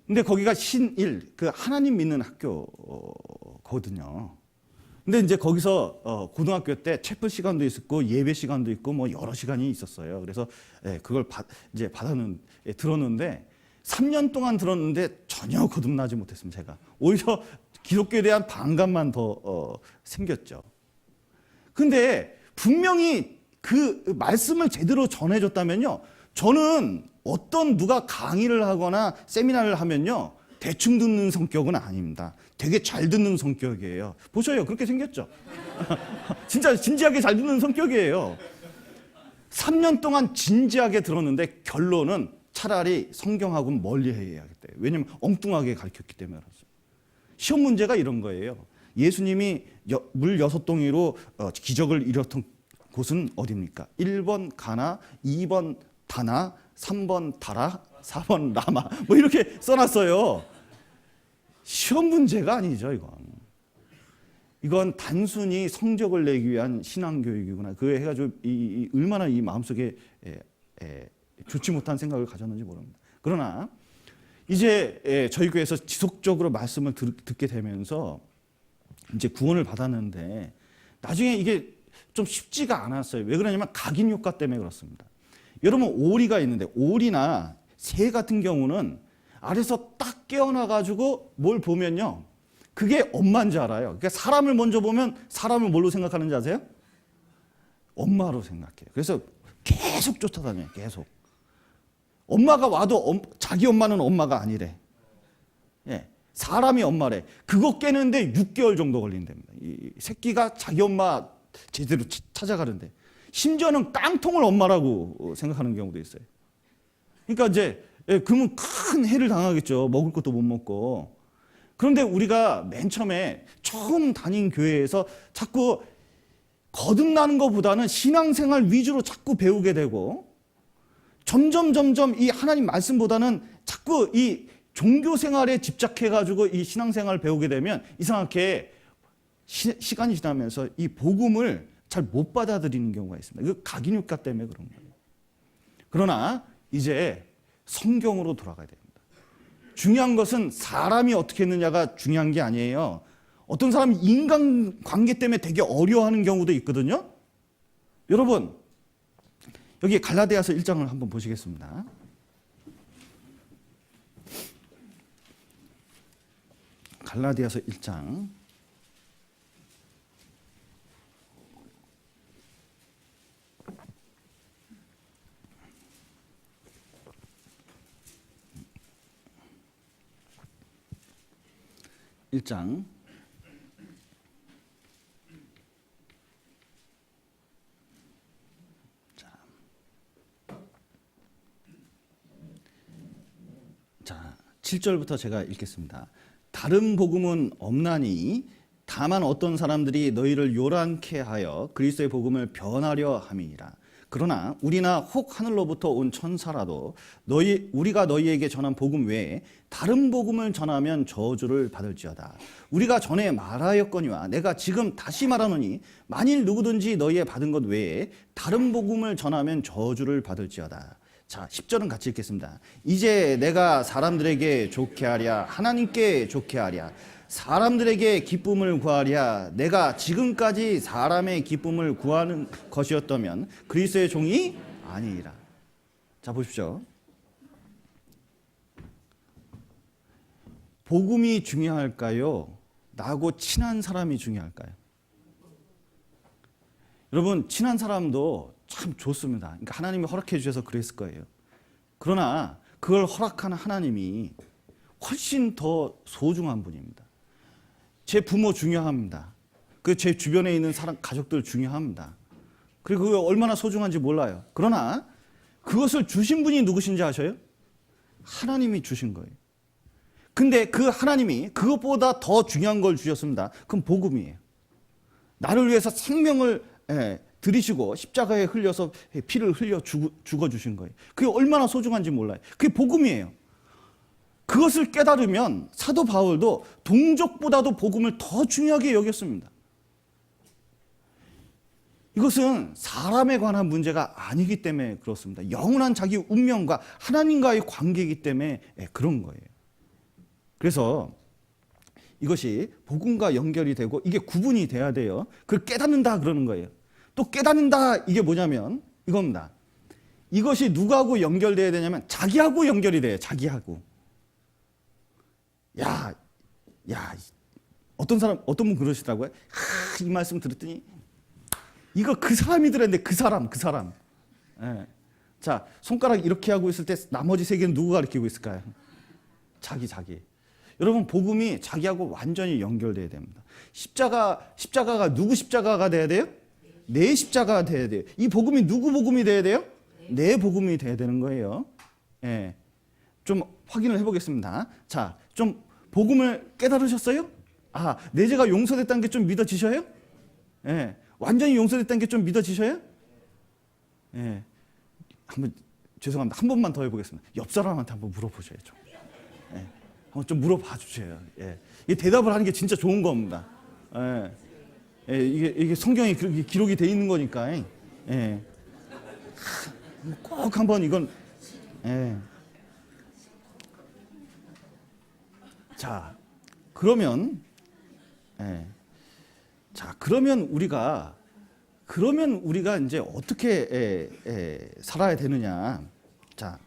근데 거기가 신일, 그 하나님 믿는 학교거든요. 근데 이제 거기서 고등학교 때 채플 시간도 있었고 예배 시간도 있고 뭐 여러 시간이 있었어요. 그래서 그걸 이제 들었는데 3년 동안 들었는데 전혀 거듭나지 못했습니다. 제가 오히려 기독교에 대한 반감만 더 생겼죠. 근데 분명히 그 말씀을 제대로 전해줬다면요, 저는 어떤 누가 강의를 하거나 세미나를 하면요 대충 듣는 성격은 아닙니다. 되게 잘 듣는 성격이에요. 보셔요. 그렇게 생겼죠. 진짜 진지하게 잘 듣는 성격이에요. 3년 동안 진지하게 들었는데 결론은 차라리 성경하고는 멀리 해야겠다. 왜냐하면 엉뚱하게 가르쳤기 때문에 그렇죠. 시험 문제가 이런 거예요. 예수님이 물 6동이로 기적을 이뤘던 곳은 어디입니까? 1번 가나, 2번 다나, 3번 다라, 4번 라마 뭐 이렇게 써놨어요. 시험 문제가 아니죠. 이건 단순히 성적을 내기 위한 신앙교육이구나. 그거 해가지고 얼마나 이 마음속에 좋지 못한 생각을 가졌는지 모릅니다. 그러나 이제 저희 교회에서 지속적으로 말씀을 듣게 되면서 이제 구원을 받았는데 나중에 이게 좀 쉽지가 않았어요. 왜 그러냐면 각인 효과 때문에 그렇습니다. 여러분 오리가 있는데 오리나 새 같은 경우는 아래서 딱 깨어나가지고 뭘 보면요 그게 엄마인 줄 알아요. 그러니까 사람을 먼저 보면 사람을 뭘로 생각하는지 아세요? 엄마로 생각해요. 그래서 계속 쫓아다녀요. 계속. 엄마가 와도 자기 엄마는 엄마가 아니래. 예, 사람이 엄마래. 그거 깨는데 6개월 정도 걸린답니다. 이 새끼가 자기 엄마 제대로 찾아가는데 심지어는 깡통을 엄마라고 생각하는 경우도 있어요. 그러니까 이제 그러면 큰 해를 당하겠죠. 먹을 것도 못 먹고. 그런데 우리가 맨 처음에 처음 다닌 교회에서 자꾸 거듭나는 것보다는 신앙생활 위주로 자꾸 배우게 되고 점점 이 하나님 말씀보다는 자꾸 이 종교생활에 집착해가지고 이 신앙생활을 배우게 되면 이상하게 시간이 지나면서 이 복음을 잘 못 받아들이는 경우가 있습니다. 그 각인효과 때문에 그런 거예요. 그러나 이제 성경으로 돌아가야 됩니다. 중요한 것은 사람이 어떻게 했느냐가 중요한 게 아니에요. 어떤 사람이 인간관계 때문에 되게 어려워하는 경우도 있거든요. 여러분 여기 갈라디아서 1장을 한번 보시겠습니다. 갈라디아서 1장 자, 7절부터 제가 읽겠습니다. 다른 복음은 없나니 다만 어떤 사람들이 너희를 요란케 하여 그리스도의 복음을 변하려 함이니라. 그러나 우리나 혹 하늘로부터 온 천사라도 우리가 너희에게 전한 복음 외에 다른 복음을 전하면 저주를 받을지어다. 우리가 전에 말하였거니와 내가 지금 다시 말하노니 만일 누구든지 너희의 받은 것 외에 다른 복음을 전하면 저주를 받을지어다. 자, 10절은 같이 읽겠습니다. 이제 내가 사람들에게 좋게 하랴 하나님께 좋게 하랴 사람들에게 기쁨을 구하랴 내가 지금까지 사람의 기쁨을 구하는 것이었다면 그리스도의 종이 아니니라. 자, 보십시오. 복음이 중요할까요? 나하고 친한 사람이 중요할까요? 여러분 친한 사람도 참 좋습니다. 그러니까 하나님이 허락해 주셔서 그랬을 거예요. 그러나 그걸 허락한 하나님이 훨씬 더 소중한 분입니다. 제 부모 중요합니다. 그 제 주변에 있는 사람, 가족들 중요합니다. 그리고 그게 얼마나 소중한지 몰라요. 그러나 그것을 주신 분이 누구신지 아셔요? 하나님이 주신 거예요. 근데 그 하나님이 그것보다 더 중요한 걸 주셨습니다. 그건 복음이에요. 나를 위해서 생명을 들이시고 십자가에 흘려서 피를 흘려 죽어주신 거예요. 그게 얼마나 소중한지 몰라요. 그게 복음이에요. 그것을 깨달으면 사도 바울도 동족보다도 복음을 더 중요하게 여겼습니다. 이것은 사람에 관한 문제가 아니기 때문에 그렇습니다. 영원한 자기 운명과 하나님과의 관계이기 때문에 그런 거예요. 그래서 이것이 복음과 연결이 되고 이게 구분이 돼야 돼요. 그걸 깨닫는다 그러는 거예요. 또 깨닫는다 이게 뭐냐면 이겁니다. 이것이 누구하고 연결돼야 되냐면 자기하고 연결이 돼요. 자기하고. 야, 어떤 분 그러시더라고요. 이 말씀 들었더니 이거 그 사람이 들었는데 그 사람. 예. 자, 손가락 이렇게 하고 있을 때 나머지 세 개는 누구가 가르치고 있을까요? 자기. 여러분 복음이 자기하고 완전히 연결돼야 됩니다. 십자가가 누구 십자가가 돼야 돼요? 내 십자가가 돼야 돼요. 이 복음이 누구 복음이 돼야 돼요? 내 복음이 돼야 되는 거예요. 예. 좀 확인을 해보겠습니다. 자, 좀 복음을 깨달으셨어요? 내 죄가 용서됐다는 게 좀 믿어지셔요? 예. 완전히 용서됐다는 게 좀 믿어지셔요? 예. 죄송합니다. 한 번만 더 해보겠습니다. 옆 사람한테 한번 물어보셔야죠. 예. 한번 좀 물어봐 주세요. 예. 이게 대답을 하는 게 진짜 좋은 겁니다. 예. 예. 이게 성경에 기록이 돼 있는 거니까. 예. 꼭 한번 이건. 예. 자, 그러면 우리가 이제 어떻게 살아야 되느냐? 자,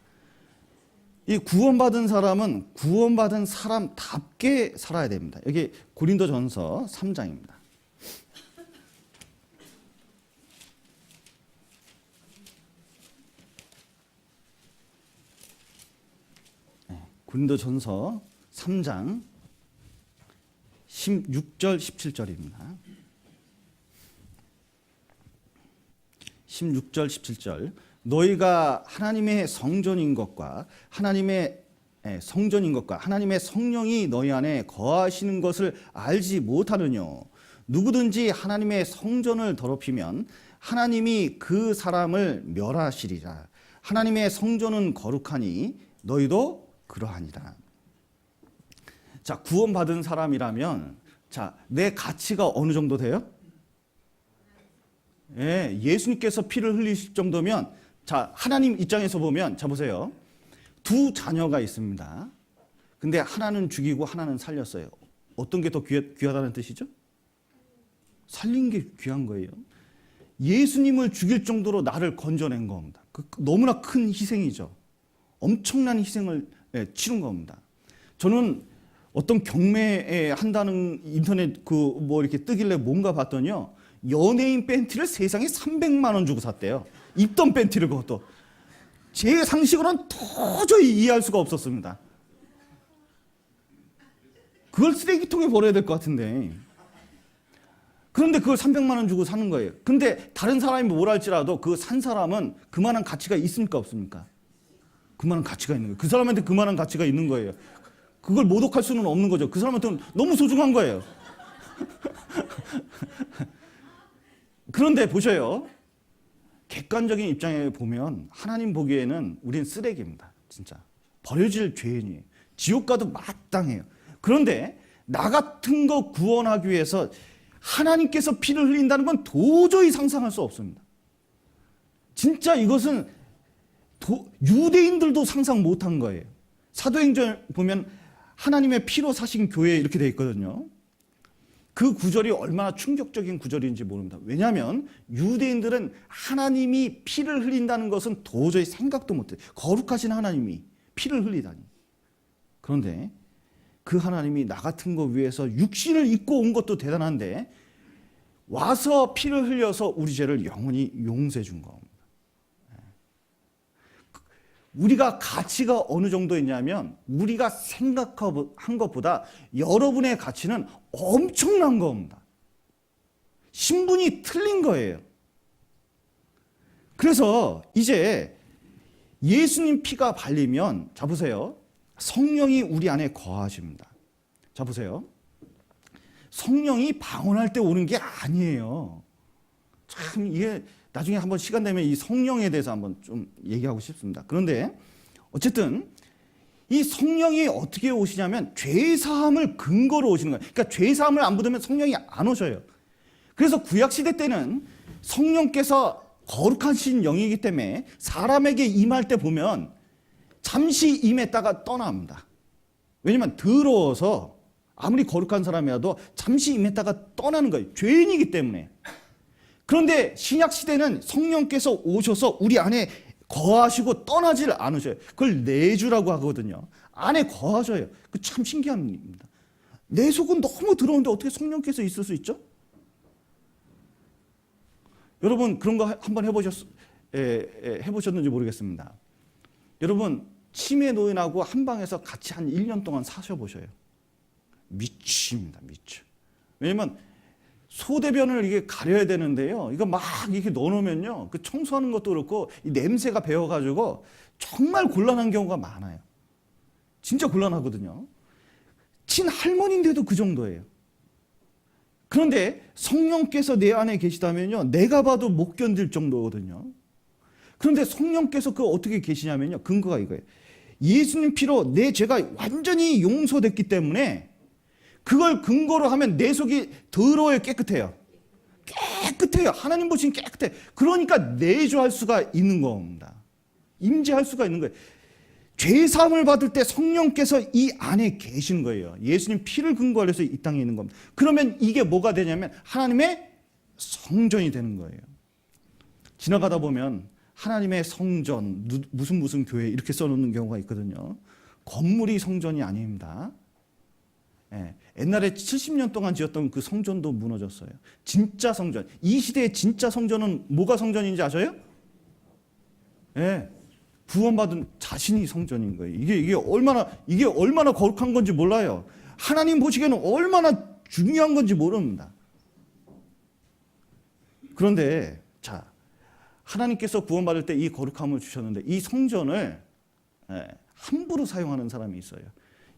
이 구원받은 사람은 구원받은 사람답게 살아야 됩니다. 여기 고린도전서 3장입니다. 고린도전서 3장 16절 17절입니다. 16절 17절 너희가 하나님의 성전인 것과 하나님의 성령이 너희 안에 거하시는 것을 알지 못하느냐. 누구든지 하나님의 성전을 더럽히면 하나님이 그 사람을 멸하시리라. 하나님의 성전은 거룩하니 너희도 그러하니라. 자, 구원받은 사람이라면 내 가치가 어느 정도 돼요? 예, 예수님께서 피를 흘리실 정도면 하나님 입장에서 보면 보세요. 두 자녀가 있습니다. 근데 하나는 죽이고 하나는 살렸어요. 어떤 게 더 귀하다는 뜻이죠? 살린 게 귀한 거예요. 예수님을 죽일 정도로 나를 건져낸 겁니다. 너무나 큰 희생이죠. 엄청난 희생을 치른 겁니다. 저는 어떤 경매 한다는 인터넷 이렇게 뜨길래 뭔가 봤더니요. 연예인 팬티를 세상에 300만 원 주고 샀대요. 입던 팬티를 그것도. 제 상식으로는 도저히 이해할 수가 없었습니다. 그걸 쓰레기통에 버려야 될 것 같은데. 그런데 그걸 300만 원 주고 사는 거예요. 근데 다른 사람이 뭐라 할지라도 그 산 사람은 그만한 가치가 있습니까 없습니까? 그만한 가치가 있는 거예요. 그 사람한테 그만한 가치가 있는 거예요. 그걸 모독할 수는 없는 거죠. 그 사람한테는 너무 소중한 거예요. 그런데 보셔요. 객관적인 입장에 보면 하나님 보기에는 우린 쓰레기입니다. 진짜. 버려질 죄인이에요. 지옥 가도 마땅해요. 그런데 나 같은 거 구원하기 위해서 하나님께서 피를 흘린다는 건 도저히 상상할 수 없습니다. 진짜 이것은 유대인들도 상상 못한 거예요. 사도행전 보면 하나님의 피로 사신 교회 이렇게 돼 있거든요. 그 구절이 얼마나 충격적인 구절인지 모릅니다. 왜냐하면 유대인들은 하나님이 피를 흘린다는 것은 도저히 생각도 못해요. 거룩하신 하나님이 피를 흘리다니. 그런데 그 하나님이 나 같은 거 위해서 육신을 입고 온 것도 대단한데 와서 피를 흘려서 우리 죄를 영원히 용서해 준 겁니다. 우리가 가치가 어느 정도 있냐면 우리가 생각한 것보다 여러분의 가치는 엄청난 겁니다. 신분이 틀린 거예요. 그래서 이제 예수님 피가 발리면 보세요. 성령이 우리 안에 거하십니다. 보세요. 성령이 방언할 때 오는 게 아니에요. 참 이게 나중에 한번 시간 되면 이 성령에 대해서 한번 좀 얘기하고 싶습니다. 그런데 어쨌든 이 성령이 어떻게 오시냐면 죄 사함을 근거로 오시는 거예요. 그러니까 죄 사함을 안 받으면 성령이 안 오셔요. 그래서 구약 시대 때는 성령께서 거룩하신 영이기 때문에 사람에게 임할 때 보면 잠시 임했다가 떠납니다. 왜냐면 더러워서 아무리 거룩한 사람이라도 잠시 임했다가 떠나는 거예요. 죄인이기 때문에. 그런데 신약 시대는 성령께서 오셔서 우리 안에 거하시고 떠나질 않으셔요. 그걸 내주라고 하거든요. 안에 거하셔요. 그 참 신기한 일입니다. 내 속은 너무 더러운데 어떻게 성령께서 있을 수 있죠? 여러분 그런 거 한번 해보셨는지 모르겠습니다. 여러분 치매 노인하고 한 방에서 같이 한 1년 동안 사셔보셔요. 미칩니다. 미쳐. 왜냐면 소대변을 이게 가려야 되는데요. 이거 막 이렇게 넣어놓으면요. 그 청소하는 것도 그렇고 이 냄새가 배어가지고 정말 곤란한 경우가 많아요. 진짜 곤란하거든요. 친할머니인데도 그 정도예요. 그런데 성령께서 내 안에 계시다면요. 내가 봐도 못 견딜 정도거든요. 그런데 성령께서 그 어떻게 계시냐면요. 근거가 이거예요. 예수님 피로 내 죄가 완전히 용서됐기 때문에 그걸 근거로 하면 내 속이 더러워요, 깨끗해요? 깨끗해요. 하나님 보시면 깨끗해. 그러니까 내주할 수가 있는 겁니다. 임재할 수가 있는 거예요. 죄 사함을 받을 때 성령께서 이 안에 계시는 거예요. 예수님 피를 근거로 해서 이 땅에 있는 겁니다. 그러면 이게 뭐가 되냐면 하나님의 성전이 되는 거예요. 지나가다 보면 하나님의 성전, 무슨 교회 이렇게 써놓는 경우가 있거든요. 건물이 성전이 아닙니다. 예, 옛날에 70년 동안 지었던 그 성전도 무너졌어요. 진짜 성전. 이 시대의 진짜 성전은 뭐가 성전인지 아셔요? 예, 구원받은 자신이 성전인 거예요. 이게 얼마나 거룩한 건지 몰라요. 하나님 보시기에는 얼마나 중요한 건지 모릅니다. 그런데 자, 하나님께서 구원받을 때 이 거룩함을 주셨는데 이 성전을 함부로 사용하는 사람이 있어요.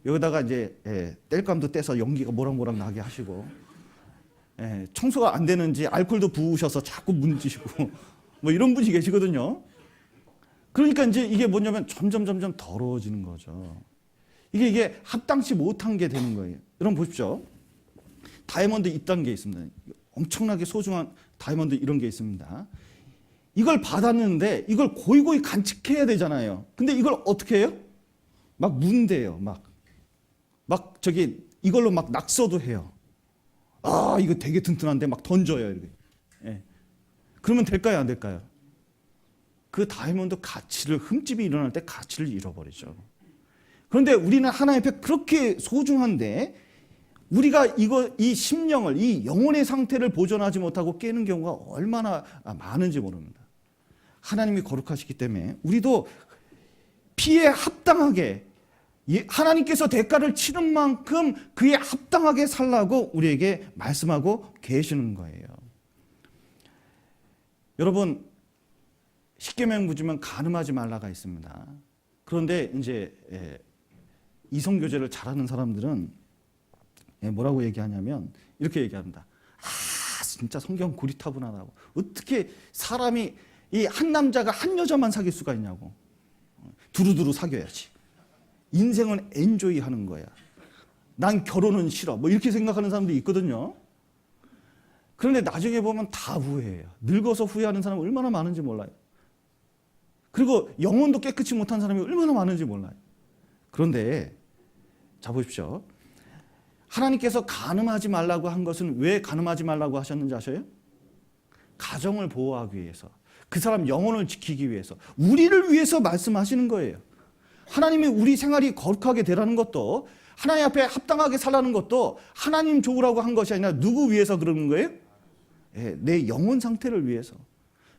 여기다가 이제 땔감도 떼서 연기가 모락모락 나게 하시고 청소가 안 되는지 알코올도 부으셔서 자꾸 문지시고 뭐 이런 분이 계시거든요. 그러니까 이제 이게 뭐냐면 점점 더러워지는 거죠. 이게 합당치 못한 게 되는 거예요. 여러분 보십시오. 다이아몬드 이딴 게 있습니다. 엄청나게 소중한 다이아몬드 이런 게 있습니다. 이걸 받았는데 이걸 고이고이 간직해야 되잖아요. 근데 이걸 어떻게 해요? 막 문대요. 막 저기 이걸로 막 낙서도 해요. 아 이거 되게 튼튼한데 막 던져요. 이렇게. 그러면 될까요? 안 될까요? 그 다이아몬드 가치를 흠집이 일어날 때 가치를 잃어버리죠. 그런데 우리는 하나님 앞에 그렇게 소중한데 우리가 이 심령을 이 영혼의 상태를 보존하지 못하고 깨는 경우가 얼마나 많은지 모릅니다. 하나님이 거룩하시기 때문에 우리도 피에 합당하게 하나님께서 대가를 치른 만큼 그에 합당하게 살라고 우리에게 말씀하고 계시는 거예요. 여러분 십계명 묻으면 간음하지 말라가 있습니다. 그런데 이제 이성교제를 잘하는 사람들은 뭐라고 얘기하냐면 이렇게 얘기합니다. 아 진짜 성경 고리타분하다고. 어떻게 사람이 이 한 남자가 한 여자만 사귈 수가 있냐고. 두루두루 사귀어야지. 인생은 엔조이 하는 거야. 난 결혼은 싫어. 뭐 이렇게 생각하는 사람도 있거든요. 그런데 나중에 보면 다 후회해요. 늙어서 후회하는 사람 얼마나 많은지 몰라요. 그리고 영혼도 깨끗이 못한 사람이 얼마나 많은지 몰라요. 그런데 자 보십시오. 하나님께서 간음하지 말라고 한 것은 왜 간음하지 말라고 하셨는지 아셔요? 가정을 보호하기 위해서, 그 사람 영혼을 지키기 위해서, 우리를 위해서 말씀하시는 거예요. 하나님이 우리 생활이 거룩하게 되라는 것도, 하나님 앞에 합당하게 살라는 것도 하나님 좋으라고 한 것이 아니라 누구 위해서 그러는 거예요? 내 영혼 상태를 위해서,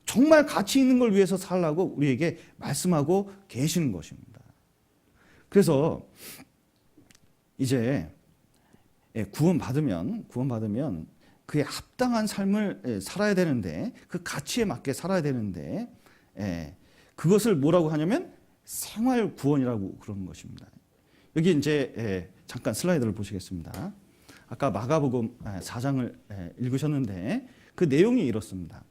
정말 가치 있는 걸 위해서 살라고 우리에게 말씀하고 계시는 것입니다. 그래서 이제 구원받으면 그에 합당한 삶을 살아야 되는데, 그 가치에 맞게 살아야 되는데, 그것을 뭐라고 하냐면 생활 구원이라고 그러는 것입니다. 여기 이제 잠깐 슬라이드를 보시겠습니다. 아까 마가복음 4장을 읽으셨는데 그 내용이 이렇습니다.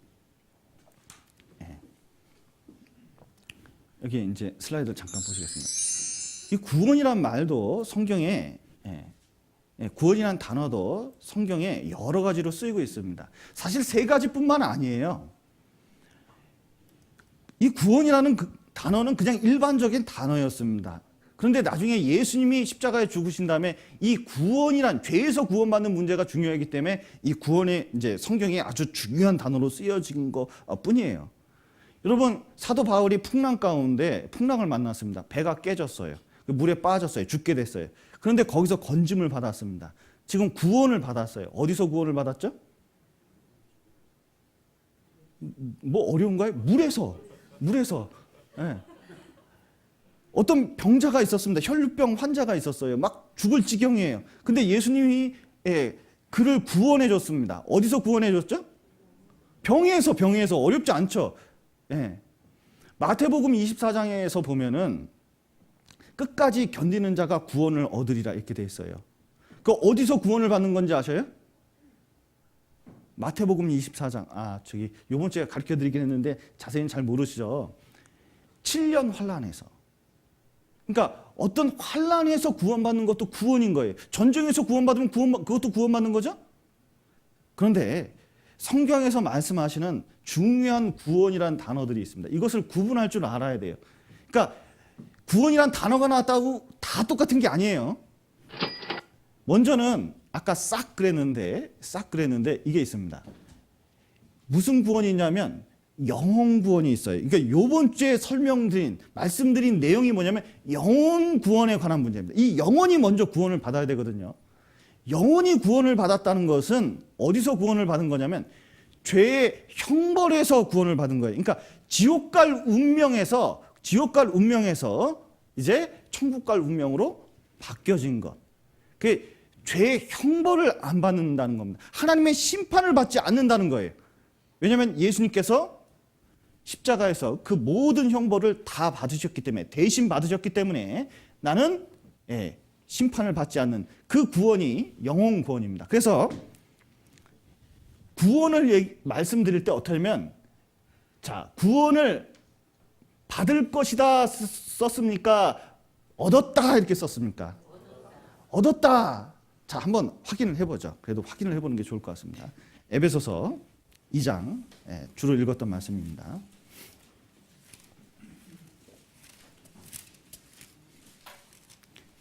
여기 이제 슬라이드 잠깐 보시겠습니다. 이 구원이란 말도 성경에 구원이란 단어도 성경에 여러 가지로 쓰이고 있습니다. 사실 세 가지뿐만 아니에요. 이 구원이라는 단어는 그냥 일반적인 단어였습니다. 그런데 나중에 예수님이 십자가에 죽으신 다음에 이 구원이란 죄에서 구원받는 문제가 중요하기 때문에 이 구원의 이제 성경에 아주 중요한 단어로 쓰여진 것뿐이에요. 여러분, 사도 바울이 풍랑 가운데 풍랑을 만났습니다. 배가 깨졌어요. 물에 빠졌어요. 죽게 됐어요. 그런데 거기서 건짐을 받았습니다. 지금 구원을 받았어요. 어디서 구원을 받았죠? 뭐 어려운가요? 물에서. 네. 어떤 병자가 있었습니다. 혈루병 환자가 있었어요. 막 죽을 지경이에요. 근데 예수님이 그를 구원해 줬습니다. 어디서 구원해 줬죠? 병에서 어렵지 않죠. 예. 마태복음 24장에서 보면은 끝까지 견디는 자가 구원을 얻으리라 이렇게 돼 있어요. 그 어디서 구원을 받는 건지 아셔요? 마태복음 24장. 저기 요번 주에 가르쳐 드리긴 했는데 자세히는 잘 모르시죠. 7년 환란에서. 그러니까 어떤 환란에서 구원받는 것도 구원인 거예요. 전쟁에서 구원받으면 그것도 구원받는 거죠? 그런데 성경에서 말씀하시는 중요한 구원이라는 단어들이 있습니다. 이것을 구분할 줄 알아야 돼요. 그러니까 구원이란 단어가 나왔다고 다 똑같은 게 아니에요. 먼저는 아까 싹 그랬는데 이게 있습니다. 무슨 구원이 있냐면 영혼 구원이 있어요. 그러니까 요번 주에 말씀드린 내용이 뭐냐면 영혼 구원에 관한 문제입니다. 이 영혼이 먼저 구원을 받아야 되거든요. 영혼이 구원을 받았다는 것은 어디서 구원을 받은 거냐면 죄의 형벌에서 구원을 받은 거예요. 그러니까 지옥 갈 운명에서 이제 천국 갈 운명으로 바뀌어진 것. 그게 죄의 형벌을 안 받는다는 겁니다. 하나님의 심판을 받지 않는다는 거예요. 왜냐하면 예수님께서 십자가에서 그 모든 형벌을 다 받으셨기 때문에, 대신 받으셨기 때문에 나는 심판을 받지 않는 그 구원이 영혼 구원입니다. 그래서 구원을 말씀드릴 때 어떻게 하면, 자, 구원을 받을 것이다 썼습니까? 얻었다 이렇게 썼습니까? 얻었다. 자, 한번 확인을 해보죠. 그래도 확인을 해보는 게 좋을 것 같습니다. 에베소서 2장, 주로 읽었던 말씀입니다.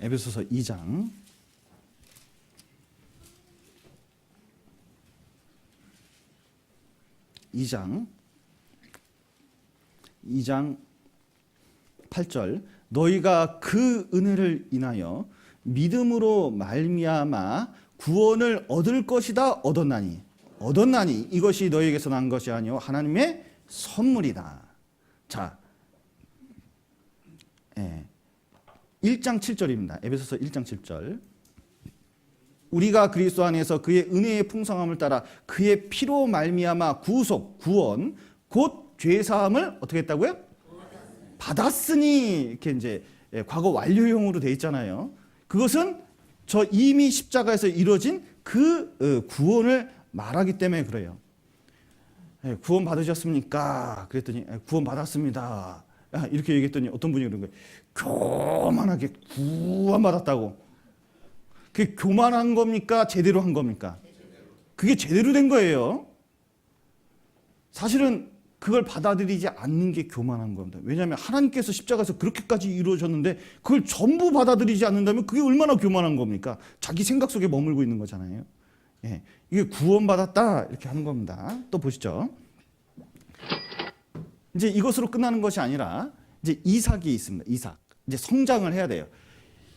에베소서 2장 8절 너희가 그 은혜를 인하여 믿음으로 말미암아 구원을 얻을 것이다 얻었나니 이것이 너희에게서 난 것이 아니요 하나님의 선물이다. 자, 1장 7절입니다. 에베소서 1장 7절. 우리가 그리스도 안에서 그의 은혜의 풍성함을 따라 그의 피로 말미암아 구원, 곧 죄사함을 어떻게 했다고요? 받았으니 이렇게 이제 과거 완료형으로 돼 있잖아요. 그것은 저 이미 십자가에서 이루어진 그 구원을 말하기 때문에 그래요. 구원 받으셨습니까? 그랬더니 구원 받았습니다. 이렇게 얘기했더니 어떤 분이 그런 거예요. 교만하게 구원 받았다고. 그게 교만한 겁니까? 제대로 한 겁니까? 그게 제대로 된 거예요. 사실은 그걸 받아들이지 않는 게 교만한 겁니다. 왜냐하면 하나님께서 십자가에서 그렇게까지 이루어졌는데 그걸 전부 받아들이지 않는다면 그게 얼마나 교만한 겁니까? 자기 생각 속에 머물고 있는 거잖아요. 이게 구원받았다 이렇게 하는 겁니다. 또 보시죠. 이제 이것으로 끝나는 것이 아니라 이제 이삭이 있습니다. 이삭. 이제 성장을 해야 돼요.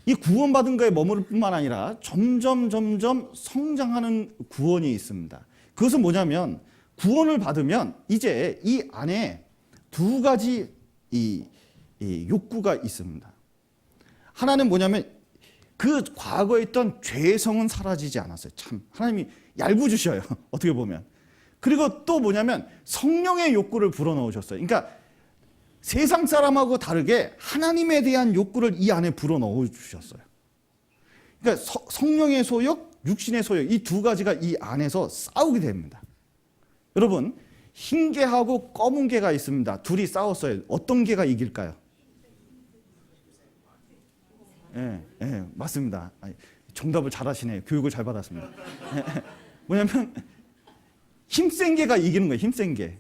이 구원받은 거에 머무를 뿐만 아니라 점점 성장하는 구원이 있습니다. 그것은 뭐냐면 구원을 받으면 이제 이 안에 두 가지 이 욕구가 있습니다. 하나는 뭐냐면 그 과거에 있던 죄성은 사라지지 않았어요. 참 하나님이 얄궂으셔요. 어떻게 보면. 그리고 또 뭐냐면 성령의 욕구를 불어넣으셨어요. 그러니까 세상 사람하고 다르게 하나님에 대한 욕구를 이 안에 불어넣어 주셨어요. 그러니까 성령의 소욕, 육신의 소욕 이 두 가지가 이 안에서 싸우게 됩니다. 여러분 흰 개하고 검은 개가 있습니다. 둘이 싸웠어요. 어떤 개가 이길까요? 맞습니다. 정답을 잘하시네요. 교육을 잘 받았습니다. 뭐냐면 힘센 개가 이기는 거예요. 힘센 개.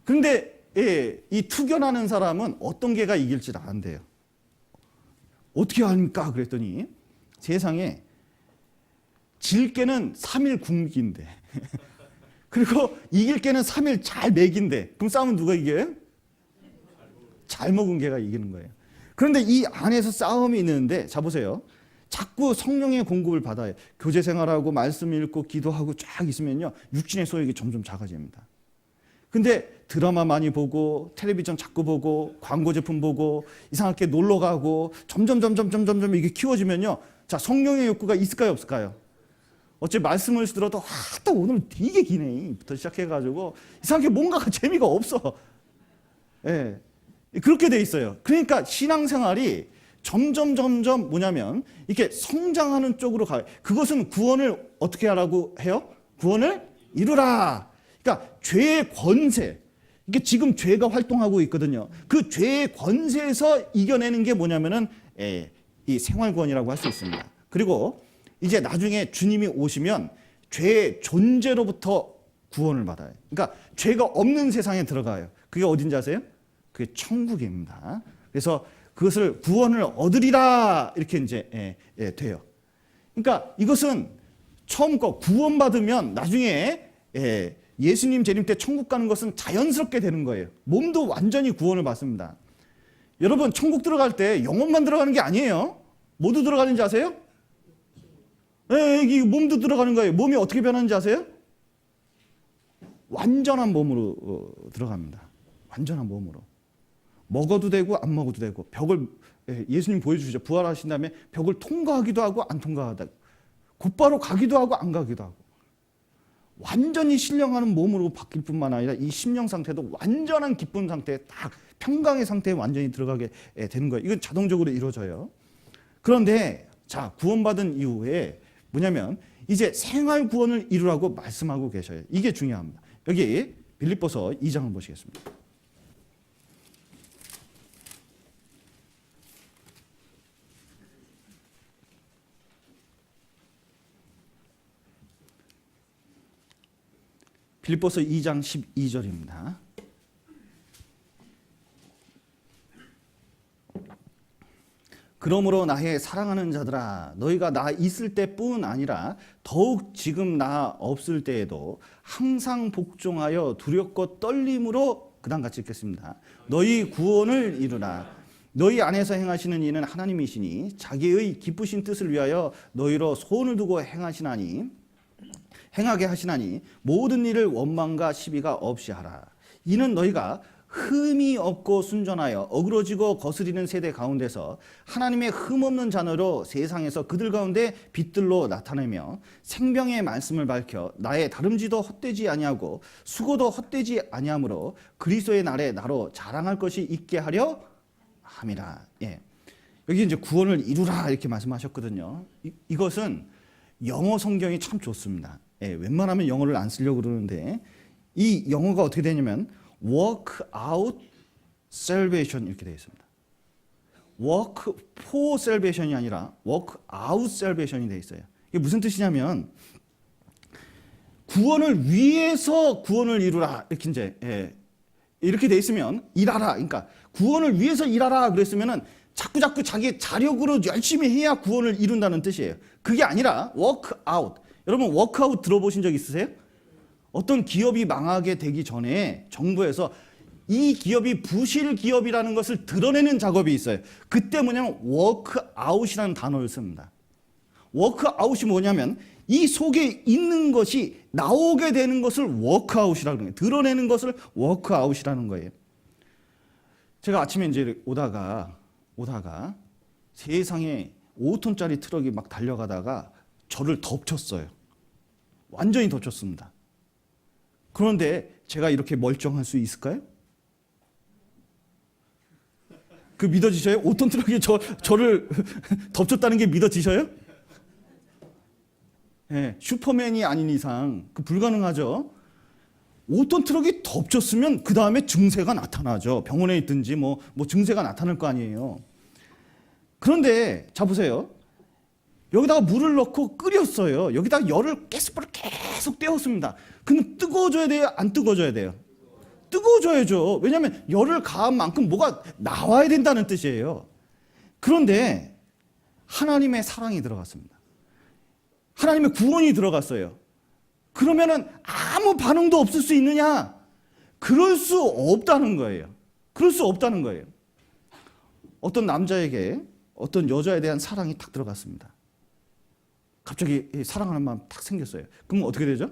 그런데 이 투견하는 사람은 어떤 개가 이길지 안돼요. 어떻게 합니까? 그랬더니 세상에 질 개는 3일 굶긴데 그리고 이길 개는 3일 잘 먹인데 그럼 싸우면 누가 이겨요? 잘 먹은 개가 이기는 거예요. 그런데 이 안에서 싸움이 있는데 자 보세요. 자꾸 성령의 공급을 받아요. 교제 생활하고 말씀 읽고 기도하고 쫙 있으면요. 육신의 소욕이 점점 작아집니다. 근데 드라마 많이 보고 텔레비전 자꾸 보고 광고 제품 보고 이상하게 놀러 가고 점점 이게 키워지면요. 자, 성령의 욕구가 있을까요, 없을까요? 어째 말씀을 들어도 또 오늘 되게 기네.부터 시작해가지고 이상하게 뭔가가 재미가 없어. 예, 그렇게 돼 있어요. 그러니까 신앙생활이 점점 뭐냐면 이렇게 성장하는 쪽으로 가요. 그것은 구원을 어떻게 하라고 해요? 구원을 이루라. 그러니까 죄의 권세. 이게 지금 죄가 활동하고 있거든요. 그 죄의 권세에서 이겨내는 게 뭐냐면은 이 생활구원이라고 할 수 있습니다. 그리고 이제 나중에 주님이 오시면 죄의 존재로부터 구원을 받아요. 그러니까 죄가 없는 세상에 들어가요. 그게 어딘지 아세요? 그게 천국입니다. 그래서 그것을 구원을 얻으리라 이렇게 이제 돼요. 그러니까 이것은 처음 거 구원받으면 나중에 예수님 재림 때 천국 가는 것은 자연스럽게 되는 거예요. 몸도 완전히 구원을 받습니다. 여러분 천국 들어갈 때 영혼만 들어가는 게 아니에요. 모두 들어가는지 아세요? 이 몸도 들어가는 거예요. 몸이 어떻게 변하는지 아세요? 완전한 몸으로 들어갑니다. 완전한 몸으로. 먹어도 되고 안 먹어도 되고 벽을 예수님 보여주시죠. 부활하신 다음에 벽을 통과하기도 하고 안 통과하다. 곧바로 가기도 하고 안 가기도 하고. 완전히 신령하는 몸으로 바뀔 뿐만 아니라 이 심령 상태도 완전한 기쁜 상태에 딱 평강의 상태에 완전히 들어가게 되는 거예요. 이건 자동적으로 이루어져요. 그런데 자 구원받은 이후에 뭐냐면 이제 생활 구원을 이루라고 말씀하고 계셔요. 이게 중요합니다. 여기 빌립보서 2장을 보시겠습니다. 빌립보서 2장 12절입니다. 그러므로 나의 사랑하는 자들아 너희가 나 있을 때뿐 아니라 더욱 지금 나 없을 때에도 항상 복종하여 두렵고 떨림으로 그다음 같이 읽겠습니다. 너희 구원을 이루라. 너희 안에서 행하시는 이는 하나님이시니 자기의 기쁘신 뜻을 위하여 너희로 소원을 두고 행하게 하시나니 모든 일을 원망과 시비가 없이 하라. 이는 너희가 흠이 없고 순전하여 어그러지고 거스리는 세대 가운데서 하나님의 흠없는 자녀로 세상에서 그들 가운데 빛들로 나타내며 생명의 말씀을 밝혀 나의 다름지도 헛되지 아니하고 수고도 헛되지 아니하므로 그리스도의 날에 나로 자랑할 것이 있게 하려 함이라. 여기 이제 구원을 이루라 이렇게 말씀하셨거든요. 이것은 영어 성경이 참 좋습니다. 웬만하면 영어를 안 쓰려고 그러는데 이 영어가 어떻게 되냐면 work out salvation 이렇게 되어 있습니다. work for salvation이 아니라 work out salvation이 되어 있어요. 이게 무슨 뜻이냐면 구원을 위해서 구원을 이루라 이렇게 이제 이렇게 되어 있으면 일하라. 그러니까 구원을 위해서 일하라 그랬으면은 자꾸 자기 자력으로 열심히 해야 구원을 이룬다는 뜻이에요. 그게 아니라 work out. 여러분 work out 들어보신 적 있으세요? 어떤 기업이 망하게 되기 전에 정부에서 이 기업이 부실 기업이라는 것을 드러내는 작업이 있어요. 그때 뭐냐면 워크아웃이라는 단어를 씁니다. 워크아웃이 뭐냐면 이 속에 있는 것이 나오게 되는 것을 워크아웃이라는 거예요. 드러내는 것을 워크아웃이라는 거예요. 제가 아침에 이제 오다가 세상에 5톤짜리 트럭이 막 달려가다가 저를 덮쳤어요. 완전히 덮쳤습니다. 그런데 제가 이렇게 멀쩡할 수 있을까요? 그 믿어지셔요? 5톤 트럭이 저를 덮쳤다는 게 믿어지셔요? 슈퍼맨이 아닌 이상 그 불가능하죠. 5톤 트럭이 덮쳤으면 그 다음에 증세가 나타나죠. 병원에 있든지 뭐 증세가 나타날 거 아니에요. 그런데 자 보세요. 여기다가 물을 넣고 끓였어요. 여기다가 열을 가스불을 계속 떼었습니다. 그럼 뜨거워져야 돼요? 안 뜨거워져야 돼요? 뜨거워져야죠. 왜냐하면 열을 가한 만큼 뭐가 나와야 된다는 뜻이에요. 그런데 하나님의 사랑이 들어갔습니다. 하나님의 구원이 들어갔어요. 그러면은 아무 반응도 없을 수 있느냐? 그럴 수 없다는 거예요. 그럴 수 없다는 거예요. 어떤 남자에게 어떤 여자에 대한 사랑이 탁 들어갔습니다. 갑자기 사랑하는 마음 탁 생겼어요. 그럼 어떻게 되죠?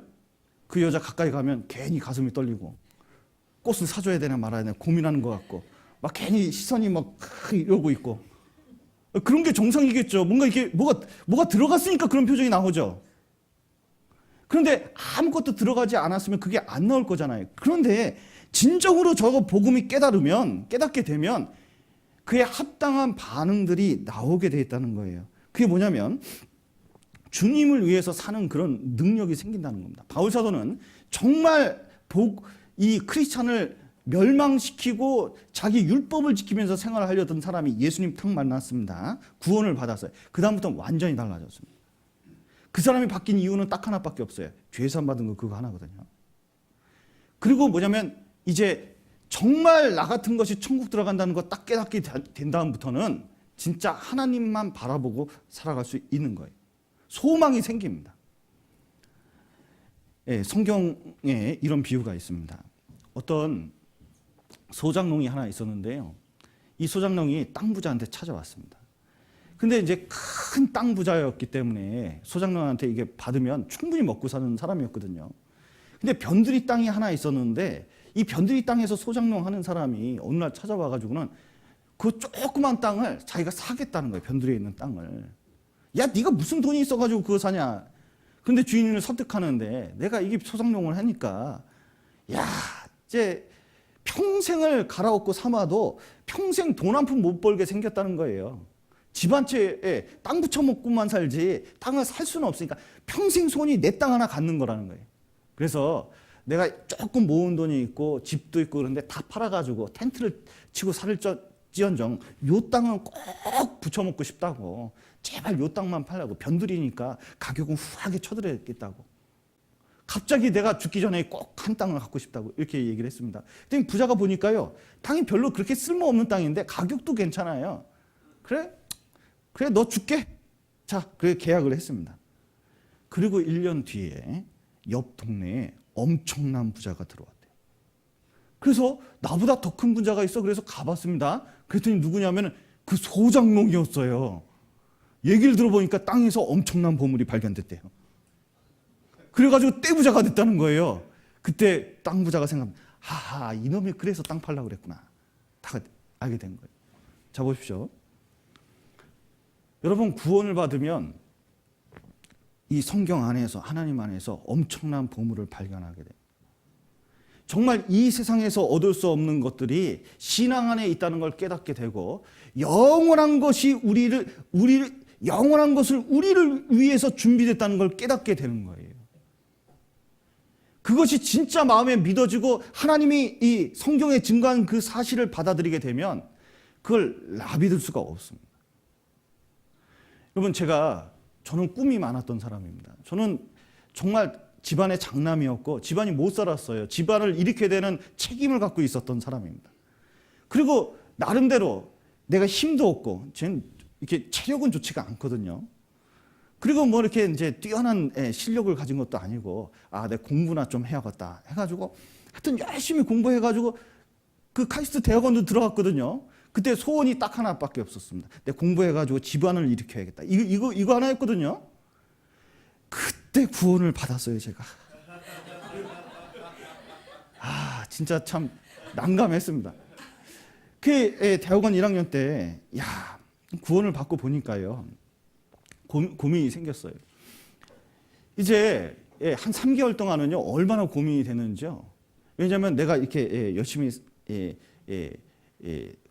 그 여자 가까이 가면 괜히 가슴이 떨리고 꽃을 사줘야 되나 말아야 되나 고민하는 것 같고 막 괜히 시선이 막 이러고 있고 그런 게 정상이겠죠. 뭔가 이게 뭐가 들어갔으니까 그런 표정이 나오죠. 그런데 아무것도 들어가지 않았으면 그게 안 나올 거잖아요. 그런데 진정으로 저거 복음이 깨닫게 되면 그에 합당한 반응들이 나오게 돼 있다는 거예요. 그게 뭐냐면 주님을 위해서 사는 그런 능력이 생긴다는 겁니다. 바울 사도는 정말 이 크리스찬을 멸망시키고 자기 율법을 지키면서 생활을 하려던 사람이 예수님 탁 만났습니다. 구원을 받았어요. 그 다음부터는 완전히 달라졌습니다. 그 사람이 바뀐 이유는 딱 하나밖에 없어요. 죄산 받은 거 그거 하나거든요. 그리고 뭐냐면 이제 정말 나 같은 것이 천국 들어간다는 거 딱 깨닫게 된 다음부터는 진짜 하나님만 바라보고 살아갈 수 있는 거예요. 소망이 생깁니다. 예, 성경에 이런 비유가 있습니다. 어떤 소장농이 하나 있었는데요. 이 소장농이 땅 부자한테 찾아왔습니다. 근데 이제 큰 땅 부자였기 때문에 소장농한테 이게 받으면 충분히 먹고 사는 사람이었거든요. 근데 변두리 땅이 하나 있었는데 이 변두리 땅에서 소장농 하는 사람이 어느 날 찾아와가지고는 그 조그만 땅을 자기가 사겠다는 거예요. 변두리에 있는 땅을. 야, 네가 무슨 돈이 있어가지고 그거 사냐. 근데 주인을 설득하는데 내가 이게 소장농을 하니까 야, 이제 평생을 갈아엎고 삼아도 평생 돈 한 푼 못 벌게 생겼다는 거예요. 집 한 채에 땅 붙여먹고만 살지 땅을 살 수는 없으니까 평생 손이 내 땅 하나 갖는 거라는 거예요. 그래서 내가 조금 모은 돈이 있고 집도 있고 그런데 다 팔아가지고 텐트를 치고 살지언정 요 땅은 꼭 붙여먹고 싶다고. 제발 요 땅만 팔라고. 변두리니까 가격은 후하게 쳐드려야겠다고. 갑자기 내가 죽기 전에 꼭 한 땅을 갖고 싶다고 이렇게 얘기를 했습니다. 그랬더니 부자가 보니까요. 땅이 별로 그렇게 쓸모없는 땅인데 가격도 괜찮아요. 그래 너 줄게. 자, 그래 계약을 했습니다. 그리고 1년 뒤에 옆 동네에 엄청난 부자가 들어왔대요. 그래서 나보다 더 큰 부자가 있어. 그래서 가봤습니다. 그랬더니 누구냐면 그 소장농이었어요. 얘기를 들어보니까 땅에서 엄청난 보물이 발견됐대요. 그래가지고 떼부자가 됐다는 거예요. 그때 땅 부자가 생각합니다. 하하, 이놈이 그래서 땅 팔려고 그랬구나. 다 알게 된 거예요. 자, 보십시오. 여러분, 구원을 받으면 이 성경 안에서, 하나님 안에서 엄청난 보물을 발견하게 돼요. 정말 이 세상에서 얻을 수 없는 것들이 신앙 안에 있다는 걸 깨닫게 되고 영원한 것을 우리를 위해서 준비됐다는 걸 깨닫게 되는 거예요. 그것이 진짜 마음에 믿어지고 하나님이 이 성경에 증거한 그 사실을 받아들이게 되면 그걸 나비들 수가 없습니다. 여러분, 저는 꿈이 많았던 사람입니다. 저는 정말 집안의 장남이었고 집안이 못 살았어요. 집안을 일으켜야 되는 책임을 갖고 있었던 사람입니다. 그리고 나름대로 내가 힘도 없고 저는 이렇게 체력은 좋지가 않거든요. 그리고 뭐 이렇게 이제 뛰어난 실력을 가진 것도 아니고 내 공부나 좀 해야겠다 해가지고 하여튼 열심히 공부해가지고 그 카이스트 대학원도 들어갔거든요. 그때 소원이 딱 하나밖에 없었습니다. 내 공부해가지고 집안을 일으켜야겠다. 이거 하나였거든요. 그때 구원을 받았어요, 제가. 진짜 참 난감했습니다. 그 대학원 1학년 때, 구원을 받고 보니까요, 고민이 생겼어요. 이제 한 3개월 동안은요, 얼마나 고민이 되는지요. 왜냐하면 내가 이렇게 열심히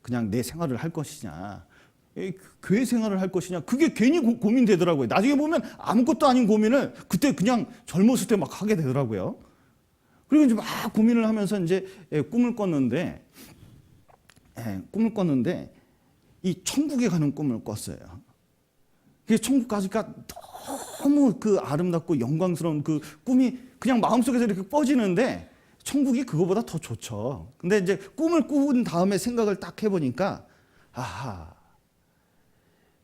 그냥 내 생활을 할 것이냐, 교회 생활을 할 것이냐, 그게 괜히 고민되더라고요. 나중에 보면 아무것도 아닌 고민을 그때 그냥 젊었을 때 막 하게 되더라고요. 그리고 이제 막 고민을 하면서 이제 꿈을 꿨는데 이 천국에 가는 꿈을 꿨어요. 그 천국 가니까 너무 그 아름답고 영광스러운 그 꿈이 그냥 마음속에서 이렇게 뻗지는데 천국이 그거보다 더 좋죠. 근데 이제 꿈을 꾼 다음에 생각을 딱 해보니까 아하,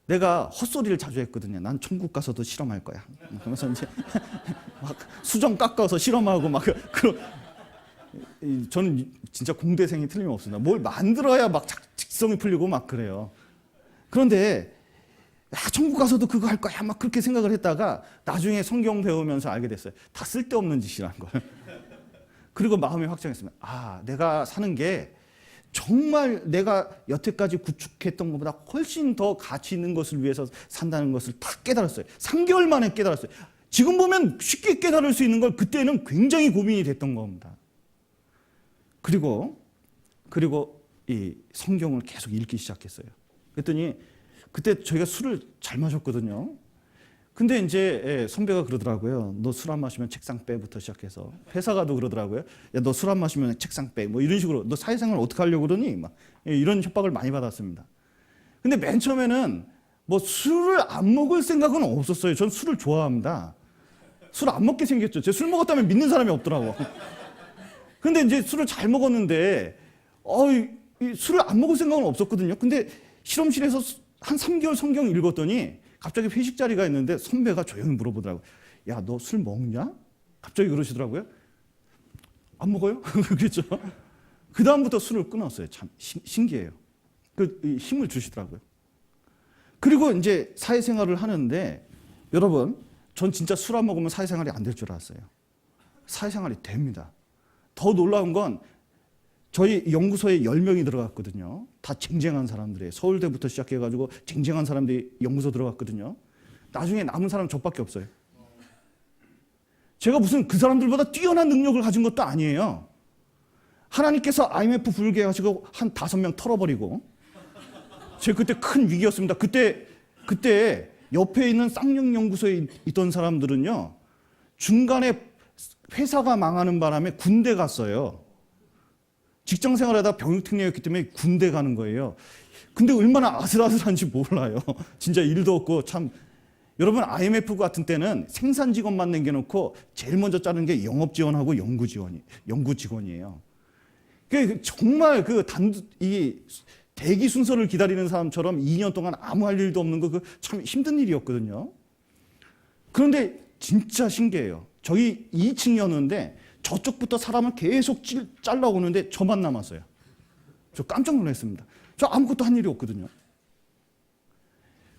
내가 헛소리를 자주 했거든요. 난 천국 가서도 실험할 거야. 그러면서 이제 막 수정 깎아서 실험하고 막 그런. 저는 진짜 공대생이 틀림없습니다. 뭘 만들어야 막 직성이 풀리고 막 그래요. 그런데 천국 가서도 그거 할 거야 막 그렇게 생각을 했다가 나중에 성경 배우면서 알게 됐어요. 다 쓸데없는 짓이라는 걸. 그리고 마음이 확정했습니다. 아, 내가 사는 게 정말 내가 여태까지 구축했던 것보다 훨씬 더 가치 있는 것을 위해서 산다는 것을 다 깨달았어요. 3개월 만에 깨달았어요. 지금 보면 쉽게 깨달을 수 있는 걸 그때는 굉장히 고민이 됐던 겁니다. 그리고 이 성경을 계속 읽기 시작했어요. 그랬더니 그때 저희가 술을 잘 마셨거든요. 근데 이제 선배가 그러더라고요. 너 술 안 마시면 책상 빼부터 시작해서 회사가도 그러더라고요. 야, 너 술 안 마시면 책상 빼. 뭐 이런 식으로 너 사회생활 어떻게 하려고 그러니? 막 이런 협박을 많이 받았습니다. 근데 맨 처음에는 뭐 술을 안 먹을 생각은 없었어요. 전 술을 좋아합니다. 술 안 먹게 생겼죠. 제가 술 먹었다면 믿는 사람이 없더라고. 근데 이제 술을 잘 먹었는데 술을 안 먹을 생각은 없었거든요. 근데 실험실에서 한 3개월 성경 읽었더니 갑자기 회식 자리가 있는데 선배가 조용히 물어보더라고요. 야, 너 술 먹냐? 갑자기 그러시더라고요. 안 먹어요? 그랬죠. 그 다음부터 술을 끊었어요. 참 신기해요. 그 힘을 주시더라고요. 그리고 이제 사회생활을 하는데 여러분, 전 진짜 술 안 먹으면 사회생활이 안 될 줄 알았어요. 사회생활이 됩니다. 더 놀라운 건 저희 연구소에 10명이 들어갔거든요. 다 쟁쟁한 사람들이에요. 서울대부터 시작해가지고 쟁쟁한 사람들이 연구소 들어갔거든요. 나중에 남은 사람 저밖에 없어요. 제가 무슨 그 사람들보다 뛰어난 능력을 가진 것도 아니에요. 하나님께서 IMF 불게 하시고 한 5명 털어버리고 제가 그때 큰 위기였습니다. 그때 옆에 있는 쌍용연구소에 있던 사람들은요. 중간에 회사가 망하는 바람에 군대 갔어요. 직장 생활하다 병역특례였기 때문에 군대 가는 거예요. 근데 얼마나 아슬아슬한지 몰라요. 진짜 일도 없고 참. 여러분 IMF 같은 때는 생산 직원만 남겨놓고 제일 먼저 자르는 게 영업 지원하고 연구 직원이에요. 정말 이 대기 순서를 기다리는 사람처럼 2년 동안 아무 할 일도 없는 거 참 힘든 일이었거든요. 그런데 진짜 신기해요. 저희 2층이었는데 저쪽부터 사람을 계속 잘라오는데 저만 남았어요. 저 깜짝 놀랐습니다. 저 아무것도 한 일이 없거든요.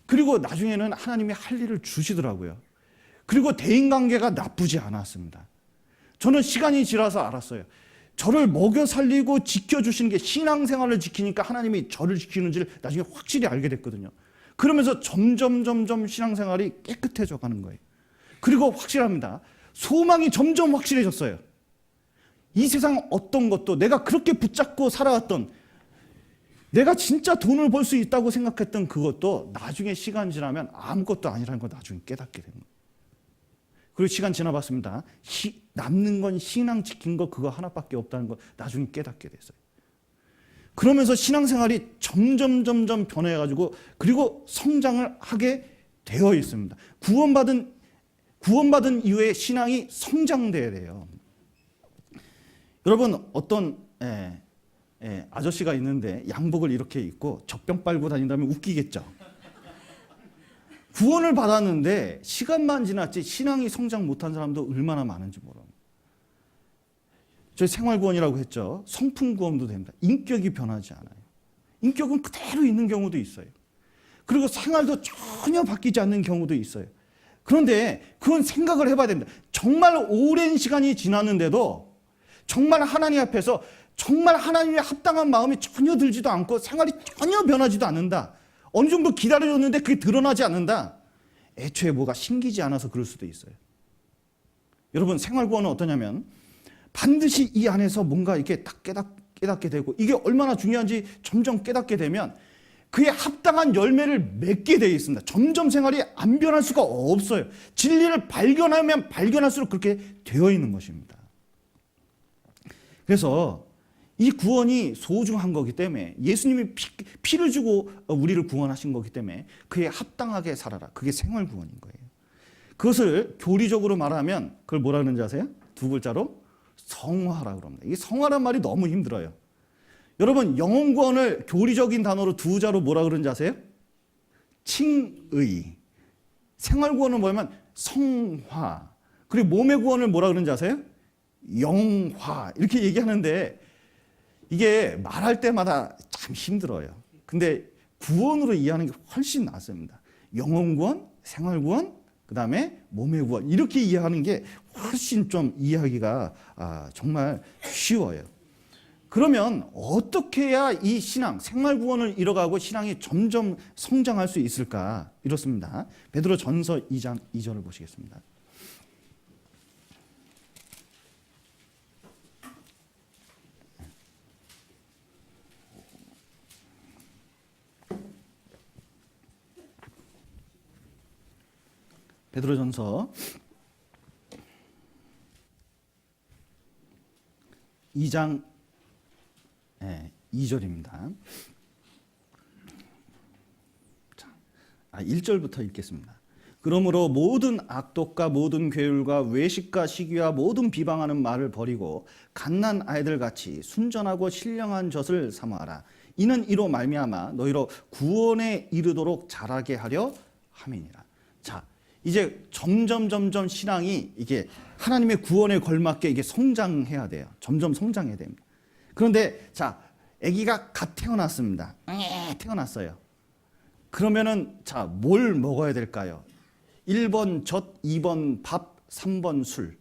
그리고 나중에는 하나님이 할 일을 주시더라고요. 그리고 대인관계가 나쁘지 않았습니다. 저는 시간이 지나서 알았어요. 저를 먹여 살리고 지켜주시는 게 신앙생활을 지키니까 하나님이 저를 지키는지를 나중에 확실히 알게 됐거든요. 그러면서 점점 신앙생활이 깨끗해져 가는 거예요. 그리고 확실합니다. 소망이 점점 확실해졌어요. 이 세상 어떤 것도 내가 그렇게 붙잡고 살아왔던 내가 진짜 돈을 벌 수 있다고 생각했던 그것도 나중에 시간 지나면 아무것도 아니라는 걸 나중에 깨닫게 됩니다. 그리고 시간 지나봤습니다. 남는 건 신앙 지킨 거 그거 하나밖에 없다는 걸 나중에 깨닫게 됐어요. 그러면서 신앙생활이 점점 변해가지고 그리고 성장을 하게 되어 있습니다. 구원받은 이후에 신앙이 성장돼야 돼요. 여러분 어떤 아저씨가 있는데 양복을 이렇게 입고 젖병 빨고 다닌다면 웃기겠죠. 구원을 받았는데 시간만 지났지 신앙이 성장 못한 사람도 얼마나 많은지 몰라요. 저희 생활구원이라고 했죠. 성품구원도 됩니다. 인격이 변하지 않아요. 인격은 그대로 있는 경우도 있어요. 그리고 생활도 전혀 바뀌지 않는 경우도 있어요. 그런데 그건 생각을 해봐야 됩니다. 정말 오랜 시간이 지났는데도 정말 하나님 앞에서 정말 하나님의 합당한 마음이 전혀 들지도 않고 생활이 전혀 변하지도 않는다. 어느 정도 기다려줬는데 그게 드러나지 않는다. 애초에 뭐가 신기지 않아서 그럴 수도 있어요. 여러분 생활구원은 어떠냐면 반드시 이 안에서 뭔가 이렇게 딱 깨닫게 되고 이게 얼마나 중요한지 점점 깨닫게 되면 그의 합당한 열매를 맺게 되어 있습니다. 점점 생활이 안 변할 수가 없어요. 진리를 발견하면 발견할수록 그렇게 되어 있는 것입니다. 그래서 이 구원이 소중한 거기 때문에 예수님이 피를 주고 우리를 구원하신 거기 때문에 그에 합당하게 살아라. 그게 생활 구원인 거예요. 그것을 교리적으로 말하면 그걸 뭐라 그러는지 아세요? 두 글자로 성화라고 합니다. 이게 성화란 말이 너무 힘들어요. 여러분 영혼 구원을 교리적인 단어로 두 자로 뭐라 그러는지 아세요? 칭의. 생활 구원은 뭐냐면 성화. 그리고 몸의 구원을 뭐라 그러는지 아세요? 영화. 이렇게 얘기하는데 이게 말할 때마다 참 힘들어요. 근데 구원으로 이해하는 게 훨씬 낫습니다. 영혼 구원, 생활 구원, 그 다음에 몸의 구원. 이렇게 이해하는 게 훨씬 좀 이해하기가 정말 쉬워요. 그러면 어떻게 해야 이 신앙, 생활 구원을 이뤄가고 신앙이 점점 성장할 수 있을까? 이렇습니다. 베드로 전서 2장 2절을 보시겠습니다. 베드로전서 2장 2절입니다. 1절부터 읽겠습니다. 그러므로 모든 악독과 모든 괴율과 외식과 시기와 모든 비방하는 말을 버리고 갓난 아이들 같이 순전하고 신령한 젖을 삼아라. 이는 이로 말미암아 너희로 구원에 이르도록 자라게 하려 함이니라. 자, 이제 점점 신앙이 이게 하나님의 구원에 걸맞게 이게 성장해야 돼요. 점점 성장해야 됩니다. 그런데 자, 아기가 갓 태어났습니다. 태어났어요. 그러면은 자, 뭘 먹어야 될까요? 1번 젖, 2번 밥, 3번 술.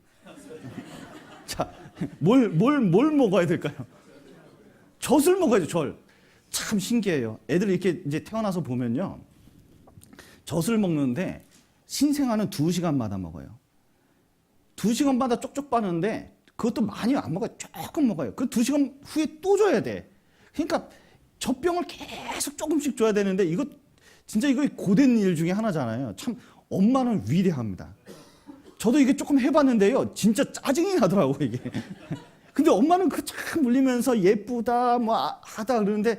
자, 뭘 먹어야 될까요? 젖을 먹어야죠, 젖. 참 신기해요. 애들 이렇게 이제 태어나서 보면요. 젖을 먹는데 신생아는 2시간마다 먹어요. 2시간마다 쪽쪽 빠는데 그것도 많이 안 먹어요. 조금 먹어요. 그 2시간 후에 또 줘야 돼. 그러니까 젖병을 계속 조금씩 줘야 되는데 이거 진짜 이거 고된 일 중에 하나잖아요. 참 엄마는 위대합니다. 저도 이게 조금 해봤는데요. 진짜 짜증이 나더라고 이게. 근데 엄마는 그 참 물리면서 예쁘다 뭐 하다 그러는데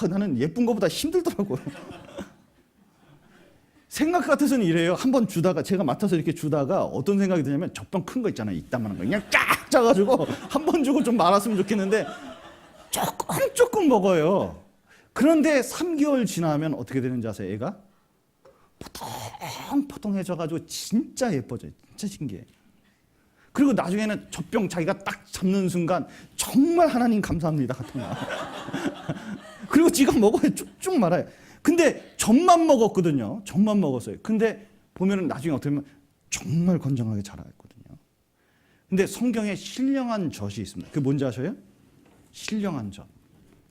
나는 예쁜 것보다 힘들더라고요. 생각 같아서는 이래요. 한번 주다가 제가 맡아서 이렇게 주다가 어떤 생각이 드냐면 젖병 큰 거 있잖아요. 이따만한 거 그냥 쫙 짜가지고 한 번 주고 좀 말았으면 좋겠는데 조금 먹어요. 그런데 3개월 지나면 어떻게 되는지 아세요? 애가 포동포동해져가지고 진짜 예뻐져요. 진짜 신기해. 그리고 나중에는 젖병 자기가 딱 잡는 순간 정말 하나님 감사합니다 같은 거. 그리고 지가 먹어요. 쭉쭉 말아요. 근데 젖만 먹었거든요. 젖만 먹었어요. 근데 보면은 나중에 어떻게 보면 정말 건강하게 자라있거든요. 근데 성경에 신령한 젖이 있습니다. 그게 뭔지 아셔요? 신령한 젖.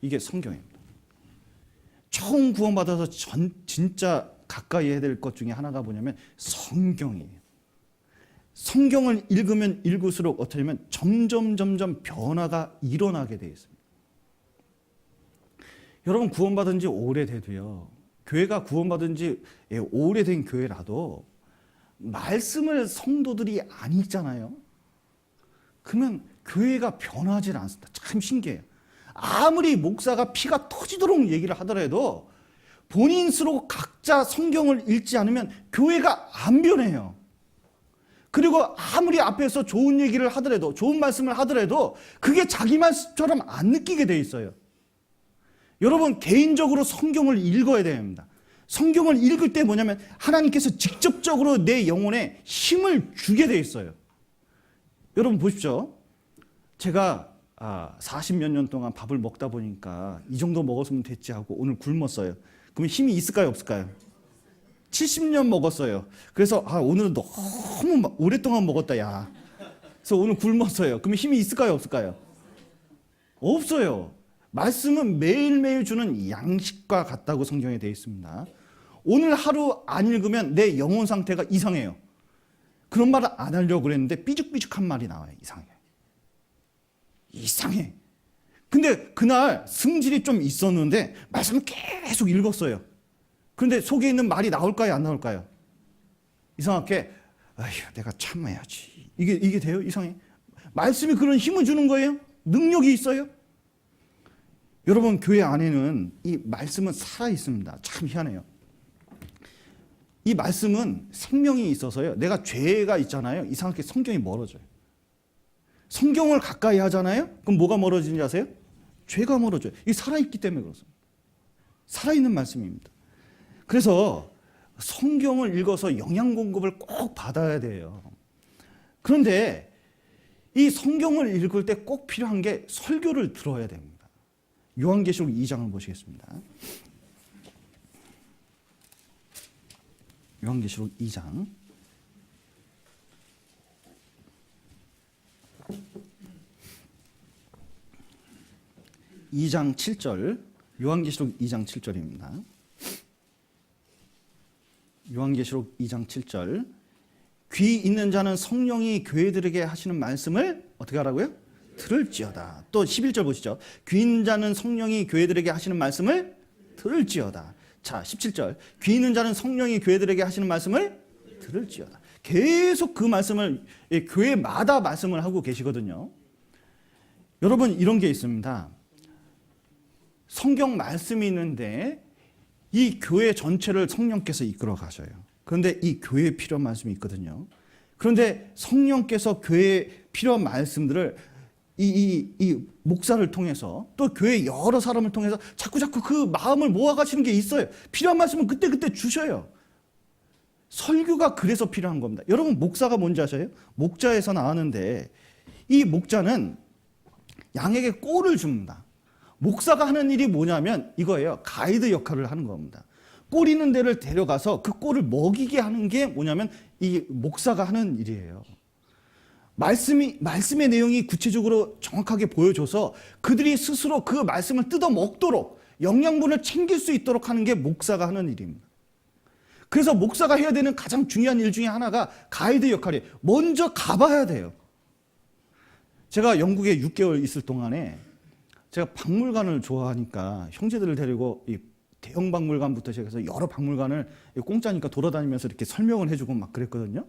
이게 성경입니다. 처음 구원받아서 진짜 가까이 해야 될 것 중에 하나가 뭐냐면 성경이에요. 성경을 읽으면 읽을수록 어떻게 하면 점점 변화가 일어나게 되어 있습니다. 여러분 구원받은 지 오래돼도요. 교회가 구원받은 지 오래된 교회라도 말씀을 성도들이 안 읽잖아요. 그러면 교회가 변하지 않습니다. 참 신기해요. 아무리 목사가 피가 터지도록 얘기를 하더라도 본인 스스로 각자 성경을 읽지 않으면 교회가 안 변해요. 그리고 아무리 앞에서 좋은 얘기를 하더라도 좋은 말씀을 하더라도 그게 자기 말씀처럼 안 느끼게 돼 있어요. 여러분 개인적으로 성경을 읽어야 됩니다. 성경을 읽을 때 뭐냐면 하나님께서 직접적으로 내 영혼에 힘을 주게 돼 있어요. 여러분 보십시오. 제가 40몇 년 동안 밥을 먹다 보니까 이 정도 먹었으면 됐지 하고 오늘 굶었어요. 그럼 힘이 있을까요 없을까요? 70년 먹었어요. 그래서 오늘은 너무 오랫동안 먹었다 야. 그래서 오늘 굶었어요. 그럼 힘이 있을까요 없을까요? 없어요. 말씀은 매일매일 주는 양식과 같다고 성경에 되어 있습니다. 오늘 하루 안 읽으면 내 영혼 상태가 이상해요. 그런 말을 안 하려고 그랬는데 삐죽삐죽한 말이 나와요. 이상해. 근데 그날 승질이 좀 있었는데 말씀을 계속 읽었어요. 그런데 속에 있는 말이 나올까요 안 나올까요? 이상하게 내가 참아야지. 이게 돼요? 이상해. 말씀이 그런 힘을 주는 거예요? 능력이 있어요? 여러분, 교회 안에는 이 말씀은 살아 있습니다. 참 희한해요. 이 말씀은 생명이 있어서요. 내가 죄가 있잖아요. 이상하게 성경이 멀어져요. 성경을 가까이 하잖아요. 그럼 뭐가 멀어지는지 아세요? 죄가 멀어져요. 이게 살아있기 때문에 그렇습니다. 살아있는 말씀입니다. 그래서 성경을 읽어서 영양 공급을 꼭 받아야 돼요. 그런데 이 성경을 읽을 때 꼭 필요한 게 설교를 들어야 됩니다. 요한계시록 2장을 보시겠습니다. 요한계시록 2장. (2장 7절) 요한계시록 2장 7절입니다. 요한계시록 2장 7절. 귀 있는 자는 성령이 교회들에게 하시는 말씀을 어떻게 하라고요? 들을지어다. 또 11절 보시죠. 귀 있는 자는 성령이 교회들에게 하시는 말씀을 들을지어다. 자, 17절. 귀 있는 자는 성령이 교회들에게 하시는 말씀을 들을지어다. 계속 그 말씀을 교회마다 말씀을 하고 계시거든요. 여러분, 이런 게 있습니다. 성경 말씀이 있는데 이 교회 전체를 성령께서 이끌어 가셔요. 그런데 이 교회에 필요한 말씀이 있거든요. 그런데 성령께서 교회에 필요한 말씀들을 이 목사를 통해서 또 교회 여러 사람을 통해서 자꾸 그 마음을 모아가시는 게 있어요. 필요한 말씀은 그때 주셔요. 설교가 그래서 필요한 겁니다. 여러분, 목사가 뭔지 아세요? 목자에서 나왔는데 이 목자는 양에게 꼴을 줍니다. 목사가 하는 일이 뭐냐면 이거예요. 가이드 역할을 하는 겁니다. 꼴 있는 데를 데려가서 그 꼴을 먹이게 하는 게 뭐냐면 이 목사가 하는 일이에요. 말씀의 내용이 구체적으로 정확하게 보여줘서 그들이 스스로 그 말씀을 뜯어 먹도록 영양분을 챙길 수 있도록 하는 게 목사가 하는 일입니다. 그래서 목사가 해야 되는 가장 중요한 일 중에 하나가 가이드 역할이에요. 먼저 가봐야 돼요. 제가 영국에 6개월 있을 동안에 제가 박물관을 좋아하니까 형제들을 데리고 이 대형 박물관부터 시작해서 여러 박물관을 공짜니까 돌아다니면서 이렇게 설명을 해주고 막 그랬거든요.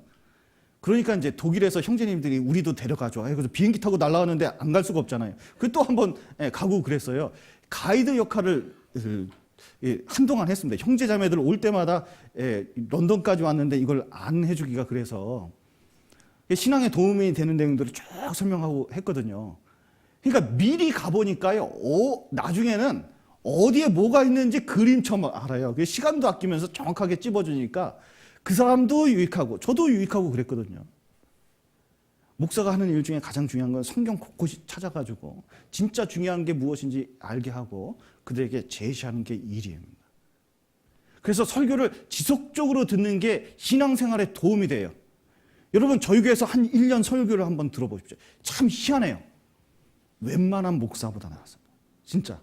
그러니까 이제 독일에서 형제님들이 우리도 데려가줘. 그래서 비행기 타고 날아가는데 안 갈 수가 없잖아요. 그 또 한번 가고 그랬어요. 가이드 역할을 한동안 했습니다. 형제 자매들 올 때마다 런던까지 왔는데 이걸 안 해주기가 그래서 신앙에 도움이 되는 내용들을 쭉 설명하고 했거든요. 그러니까 미리 가보니까요, 나중에는 어디에 뭐가 있는지 그림처럼 알아요. 시간도 아끼면서 정확하게 찝어주니까 그 사람도 유익하고 저도 유익하고 그랬거든요. 목사가 하는 일 중에 가장 중요한 건 성경 곳곳이 찾아가지고 진짜 중요한 게 무엇인지 알게 하고 그들에게 제시하는 게 일입니다. 그래서 설교를 지속적으로 듣는 게 신앙생활에 도움이 돼요. 여러분, 저희 교회에서 한 1년 설교를 한번 들어보십시오. 참 희한해요. 웬만한 목사보다 나았습니다. 진짜.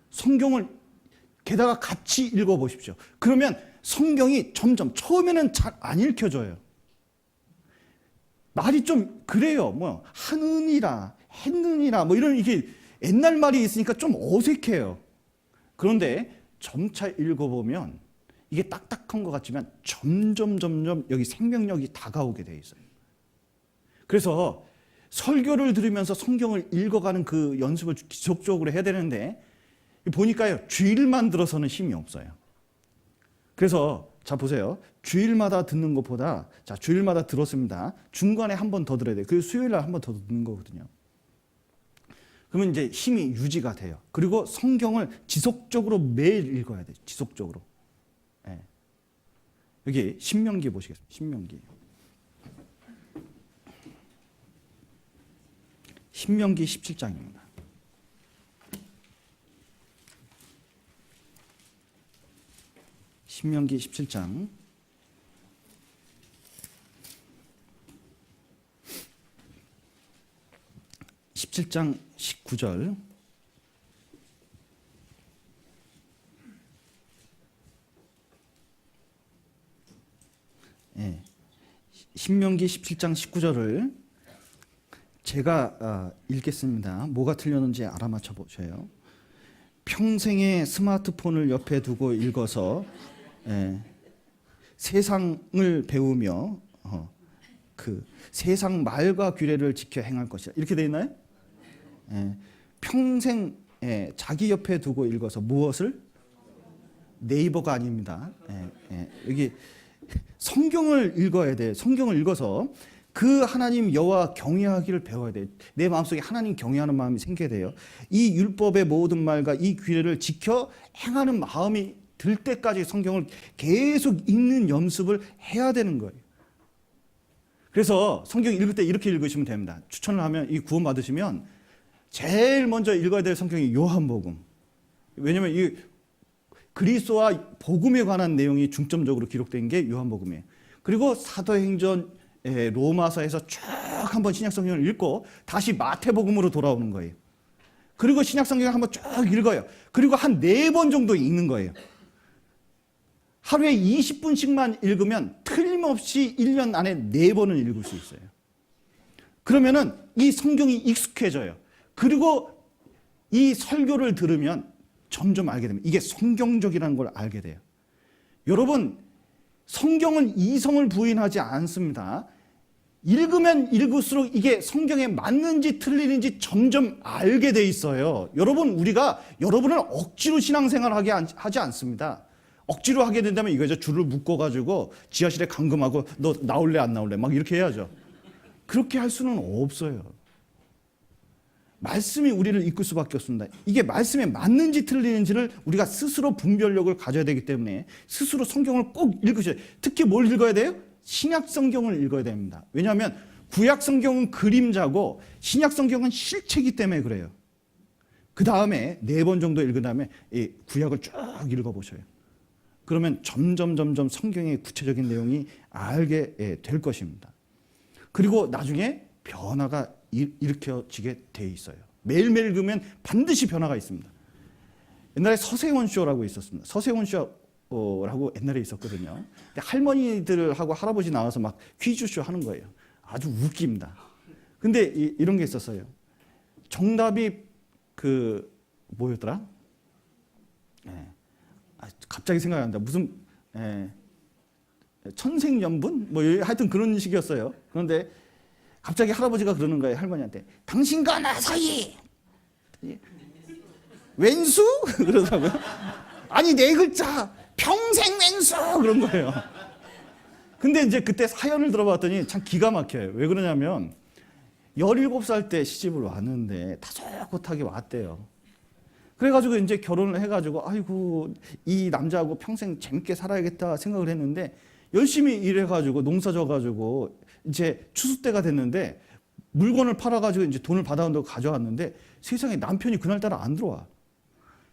성경을 게다가 같이 읽어보십시오. 그러면 성경이 점점 처음에는 잘 안 읽혀져요. 말이 좀 그래요. 뭐 하느니라, 했느니라, 뭐 이런 이게 옛날 말이 있으니까 좀 어색해요. 그런데 점차 읽어보면 이게 딱딱한 것 같지만 점점 여기 생명력이 다가오게 돼 있어요. 그래서 설교를 들으면서 성경을 읽어가는 그 연습을 지속적으로 해야 되는데 보니까요, 주일만 들어서는 힘이 없어요. 그래서 자 보세요. 주일마다 듣는 것보다 자 주일마다 들었습니다. 중간에 한 번 더 들어야 돼요. 그리고 수요일날 한 번 더 듣는 거거든요. 그러면 이제 힘이 유지가 돼요. 그리고 성경을 지속적으로 매일 읽어야 돼요. 지속적으로. 네. 여기 신명기 보시겠습니다. 신명기 17장입니다. 신명기 17장 19절 신명기 17장 19절을 제가 읽겠습니다. 뭐가 틀렸는지 알아맞혀 보세요. 평생에 스마트폰을 옆에 두고 읽어서 세상을 배우며 그 세상 말과 규례를 지켜 행할 것이다. 이렇게 돼 있나요? 평생 자기 옆에 두고 읽어서 무엇을? 네이버가 아닙니다. 여기 성경을 읽어야 돼. 성경을 읽어서 그 하나님 여호와 경외하기를 배워야 돼. 내 마음속에 하나님 경외하는 마음이 생겨야 돼요. 이 율법의 모든 말과 이 규례를 지켜 행하는 마음이 들 때까지 성경을 계속 읽는 연습을 해야 되는 거예요. 그래서 성경 읽을 때 이렇게 읽으시면 됩니다. 추천을 하면, 이 구원 받으시면 제일 먼저 읽어야 될 성경이 요한복음. 왜냐하면 이 그리스도와 복음에 관한 내용이 중점적으로 기록된 게 요한복음이에요. 그리고 사도행전, 로마서에서 쭉 한번 신약성경을 읽고 다시 마태복음으로 돌아오는 거예요. 그리고 신약성경을 한번 쭉 읽어요. 그리고 한 4번 정도 읽는 거예요. 하루에 20분씩만 읽으면 틀림없이 1년 안에 4번은 읽을 수 있어요. 그러면은 이 성경이 익숙해져요. 그리고 이 설교를 들으면 점점 알게 됩니다. 이게 성경적이라는 걸 알게 돼요. 여러분, 성경은 이성을 부인하지 않습니다. 읽으면 읽을수록 이게 성경에 맞는지 틀리는지 점점 알게 돼 있어요. 여러분, 우리가 여러분을 억지로 신앙생활하게 하지 않습니다. 억지로 하게 된다면 이거죠. 줄을 묶어가지고 지하실에 감금하고 너 나올래 안 나올래 막 이렇게 해야죠. 그렇게 할 수는 없어요. 말씀이 우리를 이끌 수밖에 없습니다. 이게 말씀에 맞는지 틀리는지를 우리가 스스로 분별력을 가져야 되기 때문에 스스로 성경을 꼭 읽으셔야 돼요. 특히 뭘 읽어야 돼요? 신약 성경을 읽어야 됩니다. 왜냐하면 구약 성경은 그림자고 신약 성경은 실체이기 때문에 그래요. 그 다음에 4번 정도 읽은 다음에 이 구약을 쭉 읽어보셔요. 그러면 점점 성경의 구체적인 내용이 알게 될 것입니다. 그리고 나중에 변화가 일으켜지게 돼 있어요. 매일매일 읽으면 반드시 변화가 있습니다. 옛날에 서세원 쇼라고 있었습니다. 서세원 쇼라고 옛날에 있었거든요. 근데 할머니들하고 할아버지 나와서 막 퀴즈쇼 하는 거예요. 아주 웃깁니다. 근데 이런 게 있었어요. 정답이 뭐였더라? 갑자기 생각이 안 난다. 무슨 천생연분? 뭐 하여튼 그런 식이었어요. 그런데 갑자기 할아버지가 그러는 거예요. 할머니한테. 당신과 나 사이 왼수? 그러더라고요. 아니 4글자 평생 왼수 그런 거예요. 근데 이제 그때 사연을 들어봤더니 참 기가 막혀요. 왜 그러냐면 17살 때 시집을 왔는데 다소곳하게 왔대요. 그래가지고 이제 결혼을 해가지고 아이고 이 남자하고 평생 재밌게 살아야겠다 생각을 했는데 열심히 일해가지고 농사 져가지고 이제 추수 때가 됐는데 물건을 팔아가지고 이제 돈을 받아온다고 가져왔는데 세상에 남편이 그날따라 안 들어와.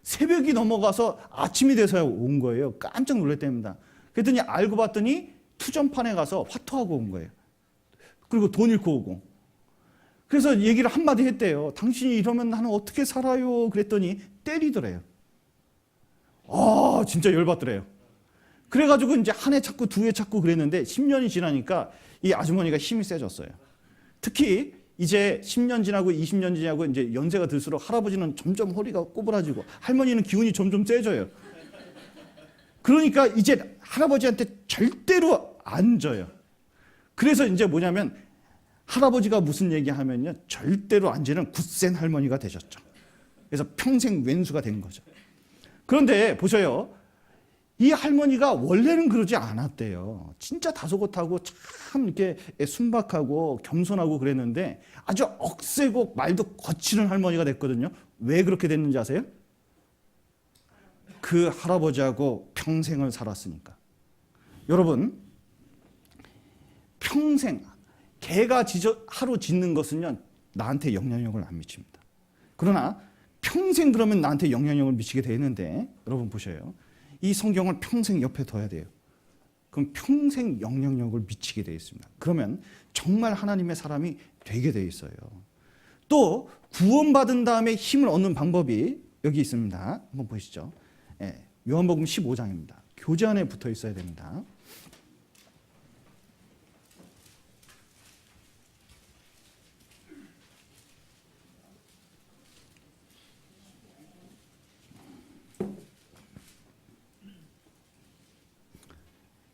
새벽이 넘어가서 아침이 돼서야 온 거예요. 깜짝 놀랐답니다. 그랬더니 알고 봤더니 투전판에 가서 화투하고 온 거예요. 그리고 돈 잃고 오고. 그래서 얘기를 한마디 했대요. 당신이 이러면 나는 어떻게 살아요? 그랬더니 때리더래요. 아, 진짜 열받더래요. 그래가지고 이제 한 해 찾고 2해 찾고 그랬는데 10년이 지나니까 이 아주머니가 힘이 세졌어요. 특히 이제 10년 지나고 20년 지나고 이제 연세가 들수록 할아버지는 점점 허리가 꼬부라지고 할머니는 기운이 점점 세져요. 그러니까 이제 할아버지한테 절대로 안 져요. 그래서 이제 뭐냐면 할아버지가 무슨 얘기하면요 절대로 안 지는 굳센 할머니가 되셨죠. 그래서 평생 왼수가 된 거죠. 그런데 보셔요. 이 할머니가 원래는 그러지 않았대요. 진짜 다소곳하고 참 이렇게 순박하고 겸손하고 그랬는데 아주 억세고 말도 거치는 할머니가 됐거든요. 왜 그렇게 됐는지 아세요? 그 할아버지하고 평생을 살았으니까. 여러분, 평생 개가 하루 짖는 것은요 나한테 영향력을 안 미칩니다. 그러나 평생 그러면 나한테 영향력을 미치게 되는데 여러분 보셔요. 이 성경을 평생 옆에 둬야 돼요. 그럼 평생 영향력을 미치게 되어 있습니다. 그러면 정말 하나님의 사람이 되게 되어 있어요. 또 구원받은 다음에 힘을 얻는 방법이 여기 있습니다. 한번 보시죠. 요한복음 15장입니다. 교재 안에 붙어 있어야 됩니다.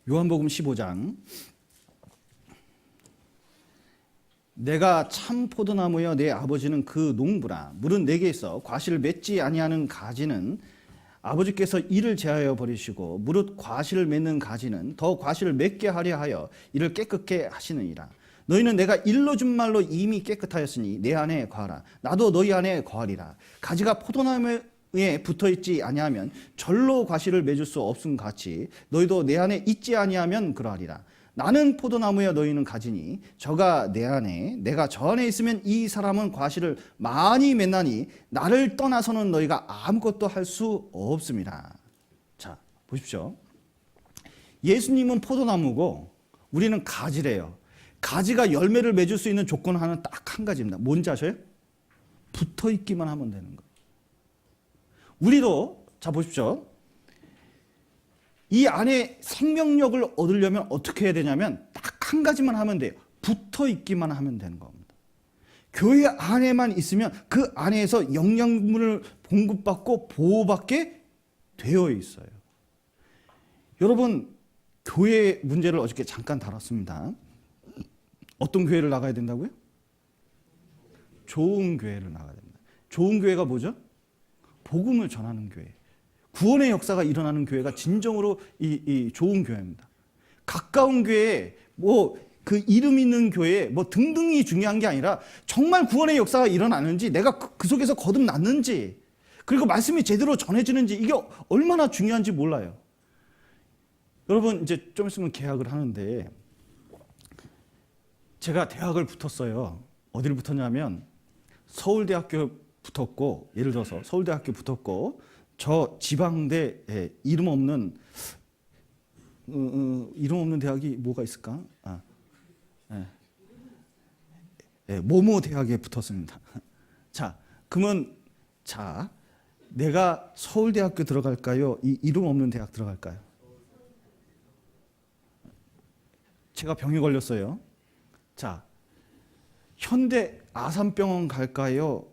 요한복음 15장 내가 참 포도나무여 내 아버지는 그 농부라. 물은 내게 있어 과실을 맺지 아니하는 가지는 아버지께서 이를 제하여 버리시고 무릇 과실을 맺는 가지는 더 과실을 맺게 하려 하여 이를 깨끗게 하시느니라. 너희는 내가 일러준 말로 이미 깨끗하였으니 내 안에 거하라. 나도 너희 안에 거하리라. 가지가 포도나무에 붙어있지 아니하면 절로 과실을 맺을 수 없음 같이 너희도 내 안에 있지 아니하면 그러하리라. 나는 포도나무여 너희는 가지니 저가 내 안에 내가 저 안에 있으면 이 사람은 과실을 많이 맺나니 나를 떠나서는 너희가 아무것도 할 수 없습니다. 자, 보십시오. 예수님은 포도나무고 우리는 가지래요. 가지가 열매를 맺을 수 있는 조건 하나는 딱 한 가지입니다. 뭔지 아셔요? 붙어 있기만 하면 되는 거예요. 우리도 자 보십시오. 이 안에 생명력을 얻으려면 어떻게 해야 되냐면 딱 한 가지만 하면 돼요. 붙어 있기만 하면 되는 겁니다. 교회 안에만 있으면 그 안에서 영양분을 공급받고 보호받게 되어 있어요. 여러분, 교회 문제를 어저께 잠깐 다뤘습니다. 어떤 교회를 나가야 된다고요? 좋은 교회를 나가야 됩니다. 좋은 교회가 뭐죠? 복음을 전하는 교회. 구원의 역사가 일어나는 교회가 진정으로 이 좋은 교회입니다. 가까운 교회에 그 이름 있는 교회에 등등이 중요한 게 아니라 정말 구원의 역사가 일어나는지 내가 그 속에서 거듭났는지 그리고 말씀이 제대로 전해지는지 이게 얼마나 중요한지 몰라요. 여러분 이제 좀 있으면 개학을 하는데 제가 대학을 붙었어요. 어디를 붙었냐면 서울대학교 붙었고 예를 들어서 서울대학교 붙었고 저 지방대 이름 없는 대학이 뭐가 있을까? 모모 대학에 붙었습니다. 자, 그러면 내가 서울대학교 들어갈까요? 이 이름 없는 대학 들어갈까요? 제가 병에 걸렸어요. 자, 현대 아산병원 갈까요?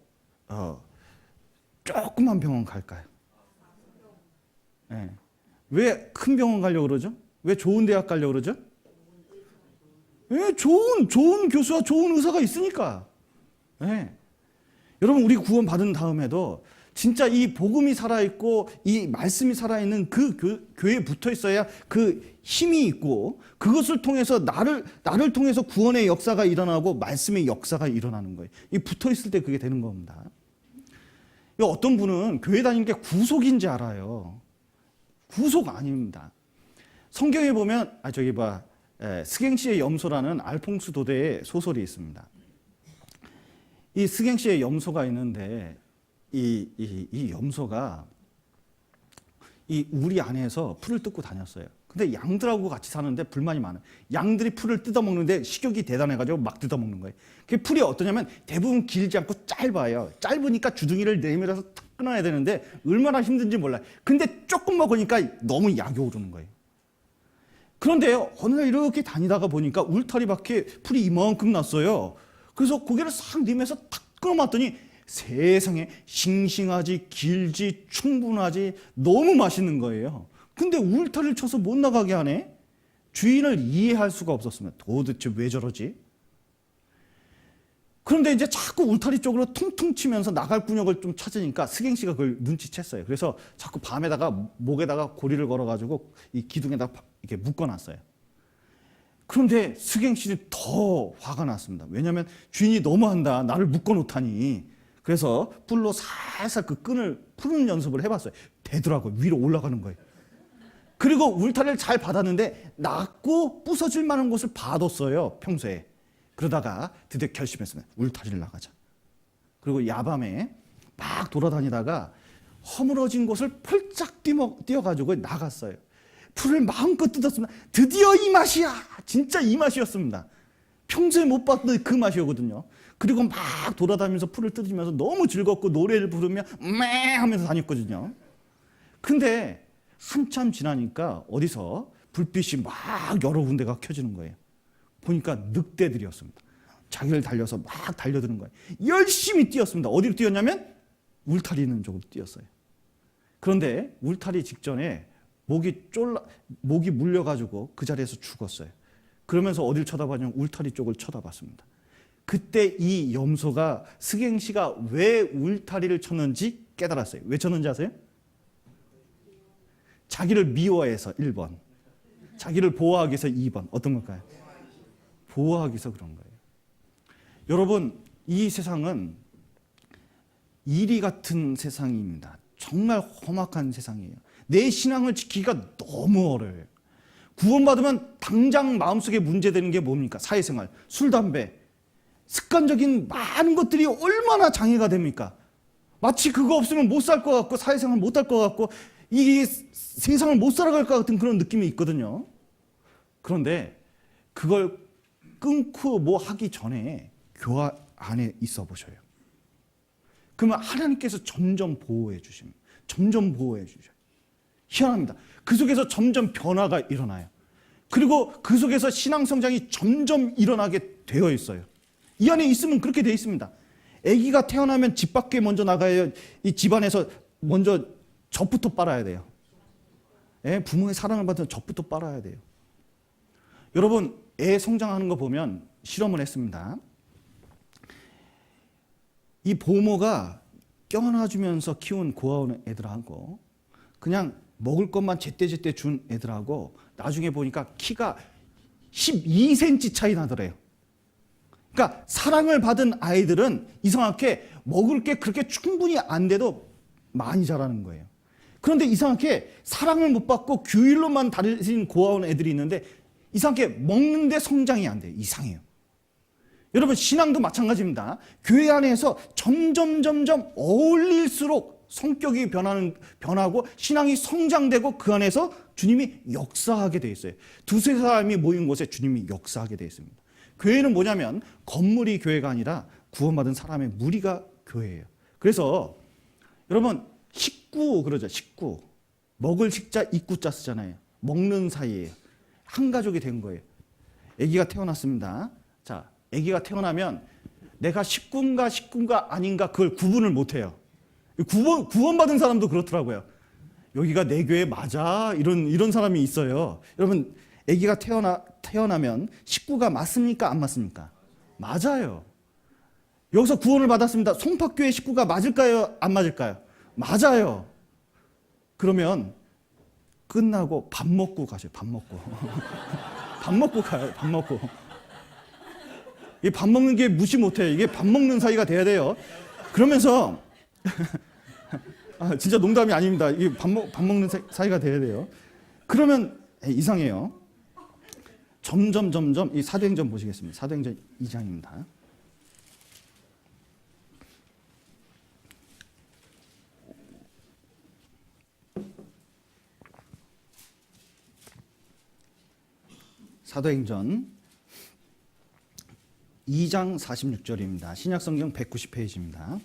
조그만 병원 갈까요? 왜 큰 병원 가려고 그러죠? 왜 좋은 대학 가려고 그러죠? 좋은 교수와 좋은 의사가 있으니까. 여러분, 우리 구원 받은 다음에도 진짜 이 복음이 살아있고 이 말씀이 살아있는 그 교회에 붙어 있어야 그 힘이 있고 그것을 통해서 나를 통해서 구원의 역사가 일어나고 말씀의 역사가 일어나는 거예요. 이 붙어 있을 때 그게 되는 겁니다. 어떤 분은 교회 다니는 게 구속인지 알아요. 구속 아닙니다. 성경에 보면 스갱시의 염소라는 알퐁스 도데의 소설이 있습니다. 이 스갱시의 염소가 있는데 이 염소가 이 우리 안에서 풀을 뜯고 다녔어요. 근데 양들하고 같이 사는데 불만이 많아요. 양들이 풀을 뜯어먹는데 식욕이 대단해가지고 막 뜯어먹는 거예요. 그 풀이 어떠냐면 대부분 길지 않고 짧아요. 짧으니까 주둥이를 내밀어서 탁 끊어야 되는데 얼마나 힘든지 몰라요. 근데 조금 먹으니까 너무 약이 오르는 거예요. 그런데 어느 날 이렇게 다니다가 보니까 울타리 밖에 풀이 이만큼 났어요. 그래서 고개를 싹 내밀어서 탁 끊어봤더니 세상에 싱싱하지 길지 충분하지 너무 맛있는 거예요. 근데 울타리를 쳐서 못 나가게 하네. 주인을 이해할 수가 없었으면 도대체 왜 저러지? 그런데 이제 자꾸 울타리 쪽으로 퉁퉁 치면서 나갈 구역을 좀 찾으니까 스갱씨가 그걸 눈치챘어요. 그래서 자꾸 밤에다가 목에다가 고리를 걸어가지고 이 기둥에다 이렇게 묶어놨어요. 그런데 스갱씨는 더 화가 났습니다. 왜냐하면 주인이 너무한다. 나를 묶어놓다니. 그래서 뿔로 살살 그 끈을 푸는 연습을 해봤어요. 되더라고요. 위로 올라가는 거예요. 그리고 울타리를 잘 받았는데 낮고 부서질 만한 곳을 봐뒀어요. 평소에. 그러다가 드디어 결심했습니다. 울타리를 나가자. 그리고 야밤에 막 돌아다니다가 허물어진 곳을 펄짝 뛰어가지고 나갔어요. 풀을 마음껏 뜯었습니다. 드디어 이 맛이야. 진짜 이 맛이었습니다. 평소에 못 봤던 그 맛이었거든요. 그리고 막 돌아다니면서 풀을 뜯으면서 너무 즐겁고 노래를 부르며 매 하면서 다녔거든요. 근데 한참 지나니까 어디서 불빛이 막 여러 군데가 켜지는 거예요. 보니까 늑대들이었습니다. 자기를 달려서 막 달려드는 거예요. 열심히 뛰었습니다. 어디로 뛰었냐면 울타리 있는 쪽으로 뛰었어요. 그런데 울타리 직전에 목이 물려가지고 그 자리에서 죽었어요. 그러면서 어딜 쳐다봤냐면 울타리 쪽을 쳐다봤습니다. 그때 이 염소가 스갱 씨가 왜 울타리를 쳤는지 깨달았어요. 왜 쳤는지 아세요? 자기를 미워해서 1번, 자기를 보호하기 위해서 2번. 어떤 걸까요? 보호하기 위해서 그런 거예요. 여러분, 이 세상은 이리 같은 세상입니다. 정말 험악한 세상이에요. 내 신앙을 지키기가 너무 어려워요. 구원받으면 당장 마음속에 문제되는 게 뭡니까? 사회생활, 술, 담배, 습관적인 많은 것들이 얼마나 장애가 됩니까? 마치 그거 없으면 못 살 것 같고, 사회생활 못 할 것 같고, 이 세상을 못 살아갈 것 같은 그런 느낌이 있거든요. 그런데 그걸 끊고 뭐 하기 전에 교회 안에 있어 보셔요. 그러면 하나님께서 점점 보호해 주십니다. 점점 보호해 주셔요. 희한합니다. 그 속에서 점점 변화가 일어나요. 그리고 그 속에서 신앙 성장이 점점 일어나게 되어 있어요. 이 안에 있으면 그렇게 되어 있습니다. 아기가 태어나면 집 밖에 먼저 나가야, 이 집안에서 먼저 젖부터 빨아야 돼요. 예, 부모의 사랑을 받으면 젖부터 빨아야 돼요. 여러분, 애 성장하는 거 보면 실험을 했습니다. 이 보모가 껴안아주면서 키운 고아원 애들하고 그냥 먹을 것만 제때제때 준 애들하고 나중에 보니까 키가 12cm 차이 나더래요. 그러니까 사랑을 받은 아이들은 이상하게 먹을 게 그렇게 충분히 안 돼도 많이 자라는 거예요. 그런데 이상하게 사랑을 못 받고 규율로만 다니는 고아원 애들이 있는데 이상하게 먹는데 성장이 안 돼요. 이상해요. 여러분, 신앙도 마찬가지입니다. 교회 안에서 점점 어울릴수록 성격이 변하고 신앙이 성장되고 그 안에서 주님이 역사하게 돼 있어요. 두세 사람이 모인 곳에 주님이 역사하게 돼 있습니다. 교회는 뭐냐면 건물이 교회가 아니라 구원받은 사람의 무리가 교회예요. 그래서 여러분, 식구 그러죠. 식구. 먹을 식자 입구자 쓰잖아요. 먹는 사이예요. 한 가족이 된 거예요. 아기가 태어났습니다. 자, 아기가 태어나면 내가 식구인가 아닌가 그걸 구분을 못해요. 구원받은 사람도 그렇더라고요. 여기가 내 교회 맞아? 이런 사람이 있어요. 여러분, 아기가 태어나면 식구가 맞습니까? 안 맞습니까? 맞아요. 여기서 구원을 받았습니다. 송파교회 식구가 맞을까요? 안 맞을까요? 맞아요. 그러면 끝나고 밥 먹고 가세요. 밥 먹고. 밥 먹고 가요. 밥 먹고. 이 밥 먹는 게 무시 못해요. 이게 밥 먹는 사이가 돼야 돼요. 그러면서 진짜 농담이 아닙니다. 이게 밥 먹는 사이가 돼야 돼요. 그러면 이상해요. 점점 이 사도행전 보시겠습니다. 사도행전 2장입니다. 사도행전 2장 46절입니다. 신약성경 190페이지입니다.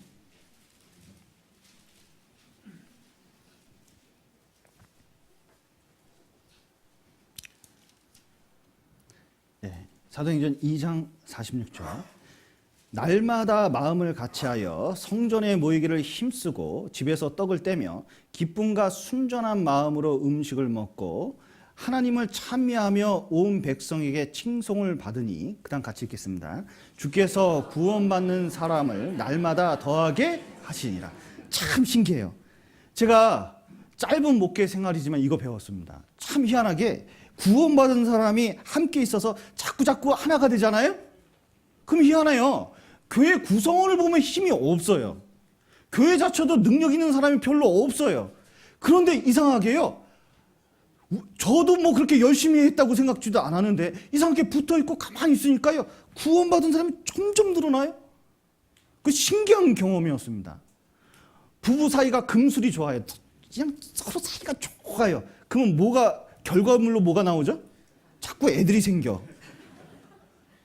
네, 사도행전 2장 46절. 날마다 마음을 같이하여 성전에 모이기를 힘쓰고 집에서 떡을 떼며 기쁨과 순전한 마음으로 음식을 먹고 하나님을 찬미하며 온 백성에게 칭송을 받으니, 그 다음 같이 읽겠습니다. 주께서 구원받는 사람을 날마다 더하게 하시니라. 참 신기해요. 제가 짧은 목회 생활이지만 이거 배웠습니다. 참 희한하게 구원받은 사람이 함께 있어서 자꾸 하나가 되잖아요. 그럼 희한해요. 교회 구성원을 보면 힘이 없어요. 교회 자체도 능력 있는 사람이 별로 없어요. 그런데 이상하게요, 저도 뭐 그렇게 열심히 했다고 생각지도 않았는데 이상하게 붙어있고 가만히 있으니까요, 구원받은 사람이 점점 늘어나요. 그 신기한 경험이었습니다. 부부 사이가 금술이 좋아요. 그냥 서로 사이가 좋아요. 그러면 결과물로 뭐가 나오죠? 자꾸 애들이 생겨.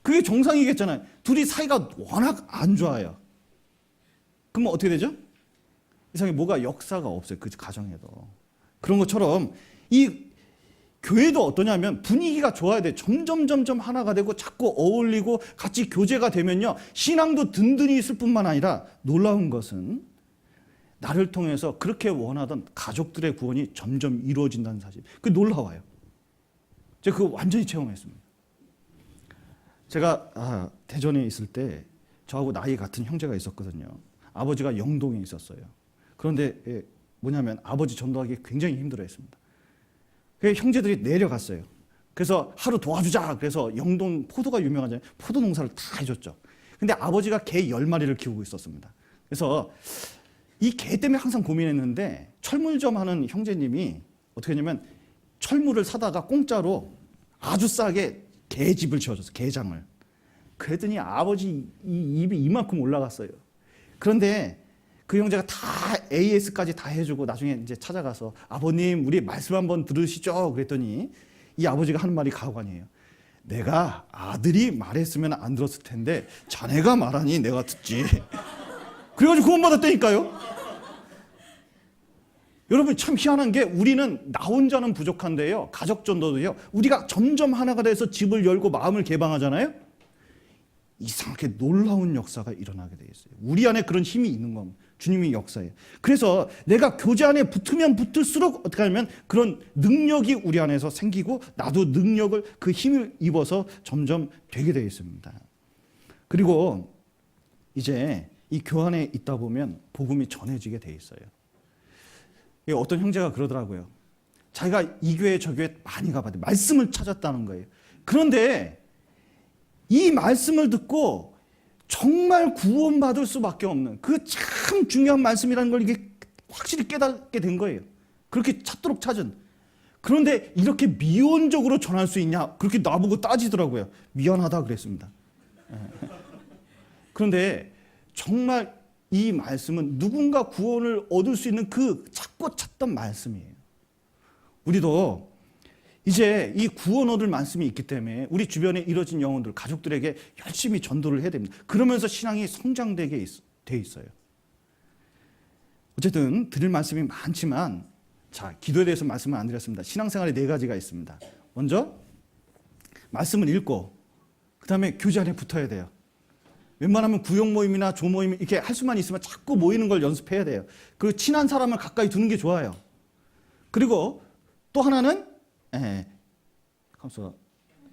그게 정상이겠잖아요. 둘이 사이가 워낙 안 좋아요. 그러면 어떻게 되죠? 이상하게 뭐가 역사가 없어요. 그 가정에도. 그런 것처럼 이 교회도 어떠냐면 분위기가 좋아야 돼. 점점 하나가 되고 자꾸 어울리고 같이 교제가 되면요, 신앙도 든든히 있을 뿐만 아니라 놀라운 것은 나를 통해서 그렇게 원하던 가족들의 구원이 점점 이루어진다는 사실. 그게 놀라워요. 제가 그거 완전히 체험했습니다. 제가 대전에 있을 때 저하고 나이 같은 형제가 있었거든요. 아버지가 영동에 있었어요. 그런데 뭐냐면 아버지 전도하기 굉장히 힘들어했습니다. 그래서 형제들이 내려갔어요. 그래서 하루 도와주자. 그래서 영동 포도가 유명하잖아요. 포도 농사를 다 해줬죠. 근데 아버지가 개 10마리를 키우고 있었습니다. 그래서 이 개 때문에 항상 고민했는데 철물점 하는 형제님이 어떻게 했냐면 철물을 사다가 공짜로 아주 싸게 개집을 지어줬어요. 개장을. 그랬더니 아버지 이 입이 이만큼 올라갔어요. 그런데 그 형제가 다 AS까지 다 해주고 나중에 이제 찾아가서 아버님 우리 말씀 한번 들으시죠. 그랬더니 이 아버지가 하는 말이 가관이에요. 내가 아들이 말했으면 안 들었을 텐데 자네가 말하니 내가 듣지. 그래가지고 구원받았다니까요. 여러분 참 희한한 게 우리는 나 혼자는 부족한데요. 가족 전도도요. 우리가 점점 하나가 돼서 집을 열고 마음을 개방하잖아요. 이상하게 놀라운 역사가 일어나게 돼 있어요. 우리 안에 그런 힘이 있는 겁니다. 주님의 역사예요. 그래서 내가 교제 안에 붙으면 붙을수록 어떻게 하냐면 그런 능력이 우리 안에서 생기고 나도 능력을 그 힘을 입어서 점점 되게 되어 있습니다. 그리고 이제 이 교환에 있다 보면 복음이 전해지게 돼 있어요. 어떤 형제가 그러더라고요. 자기가 이 교회 저 교회 많이 가봤는데 말씀을 찾았다는 거예요. 그런데 이 말씀을 듣고 정말 구원받을 수밖에 없는 그 참 중요한 말씀이라는 걸 이게 확실히 깨닫게 된 거예요. 그렇게 찾도록 찾은. 그런데 이렇게 미온적으로 전할 수 있냐? 그렇게 나보고 따지더라고요. 미안하다 그랬습니다. 그런데 정말 이 말씀은 누군가 구원을 얻을 수 있는 그 찾고 찾던 말씀이에요. 우리도 이제 이 구원 얻을 말씀이 있기 때문에 우리 주변에 이뤄진 영혼들, 가족들에게 열심히 전도를 해야 됩니다. 그러면서 신앙이 성장되게 돼 있어요. 어쨌든 드릴 말씀이 많지만 자, 기도에 대해서 말씀을 안 드렸습니다. 신앙생활에 4가지가 있습니다. 먼저 말씀을 읽고 그 다음에 교제 안에 붙어야 돼요. 웬만하면 구역 모임이나 조 모임 이렇게 할 수만 있으면 자꾸 모이는 걸 연습해야 돼요. 그리고 친한 사람을 가까이 두는 게 좋아요. 그리고 또 하나는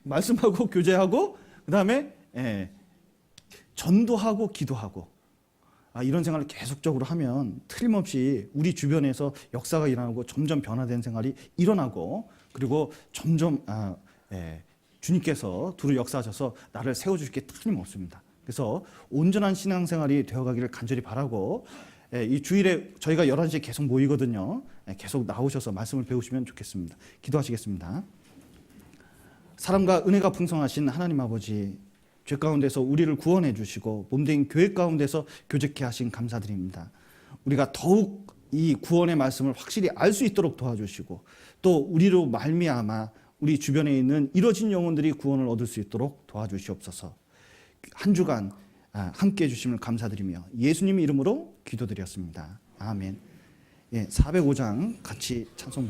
말씀하고 교제하고 그 다음에 전도하고 기도하고 이런 생활을 계속적으로 하면 틀림없이 우리 주변에서 역사가 일어나고 점점 변화된 생활이 일어나고 그리고 점점 주님께서 두루 역사하셔서 나를 세워주실 게 틀림없습니다. 그래서 온전한 신앙생활이 되어가기를 간절히 바라고 이 주일에 저희가 11시에 계속 모이거든요. 계속 나오셔서 말씀을 배우시면 좋겠습니다. 기도하시겠습니다. 사랑과 은혜가 풍성하신 하나님 아버지, 죄 가운데서 우리를 구원해 주시고 몸된 교회 가운데서 교제케 하신 감사드립니다. 우리가 더욱 이 구원의 말씀을 확실히 알 수 있도록 도와주시고 또 우리로 말미암아 우리 주변에 있는 이뤄진 영혼들이 구원을 얻을 수 있도록 도와주시옵소서. 한 주간 함께해 주심을 감사드리며 예수님 이름으로 기도드렸습니다. 아멘. 405장 같이 찬송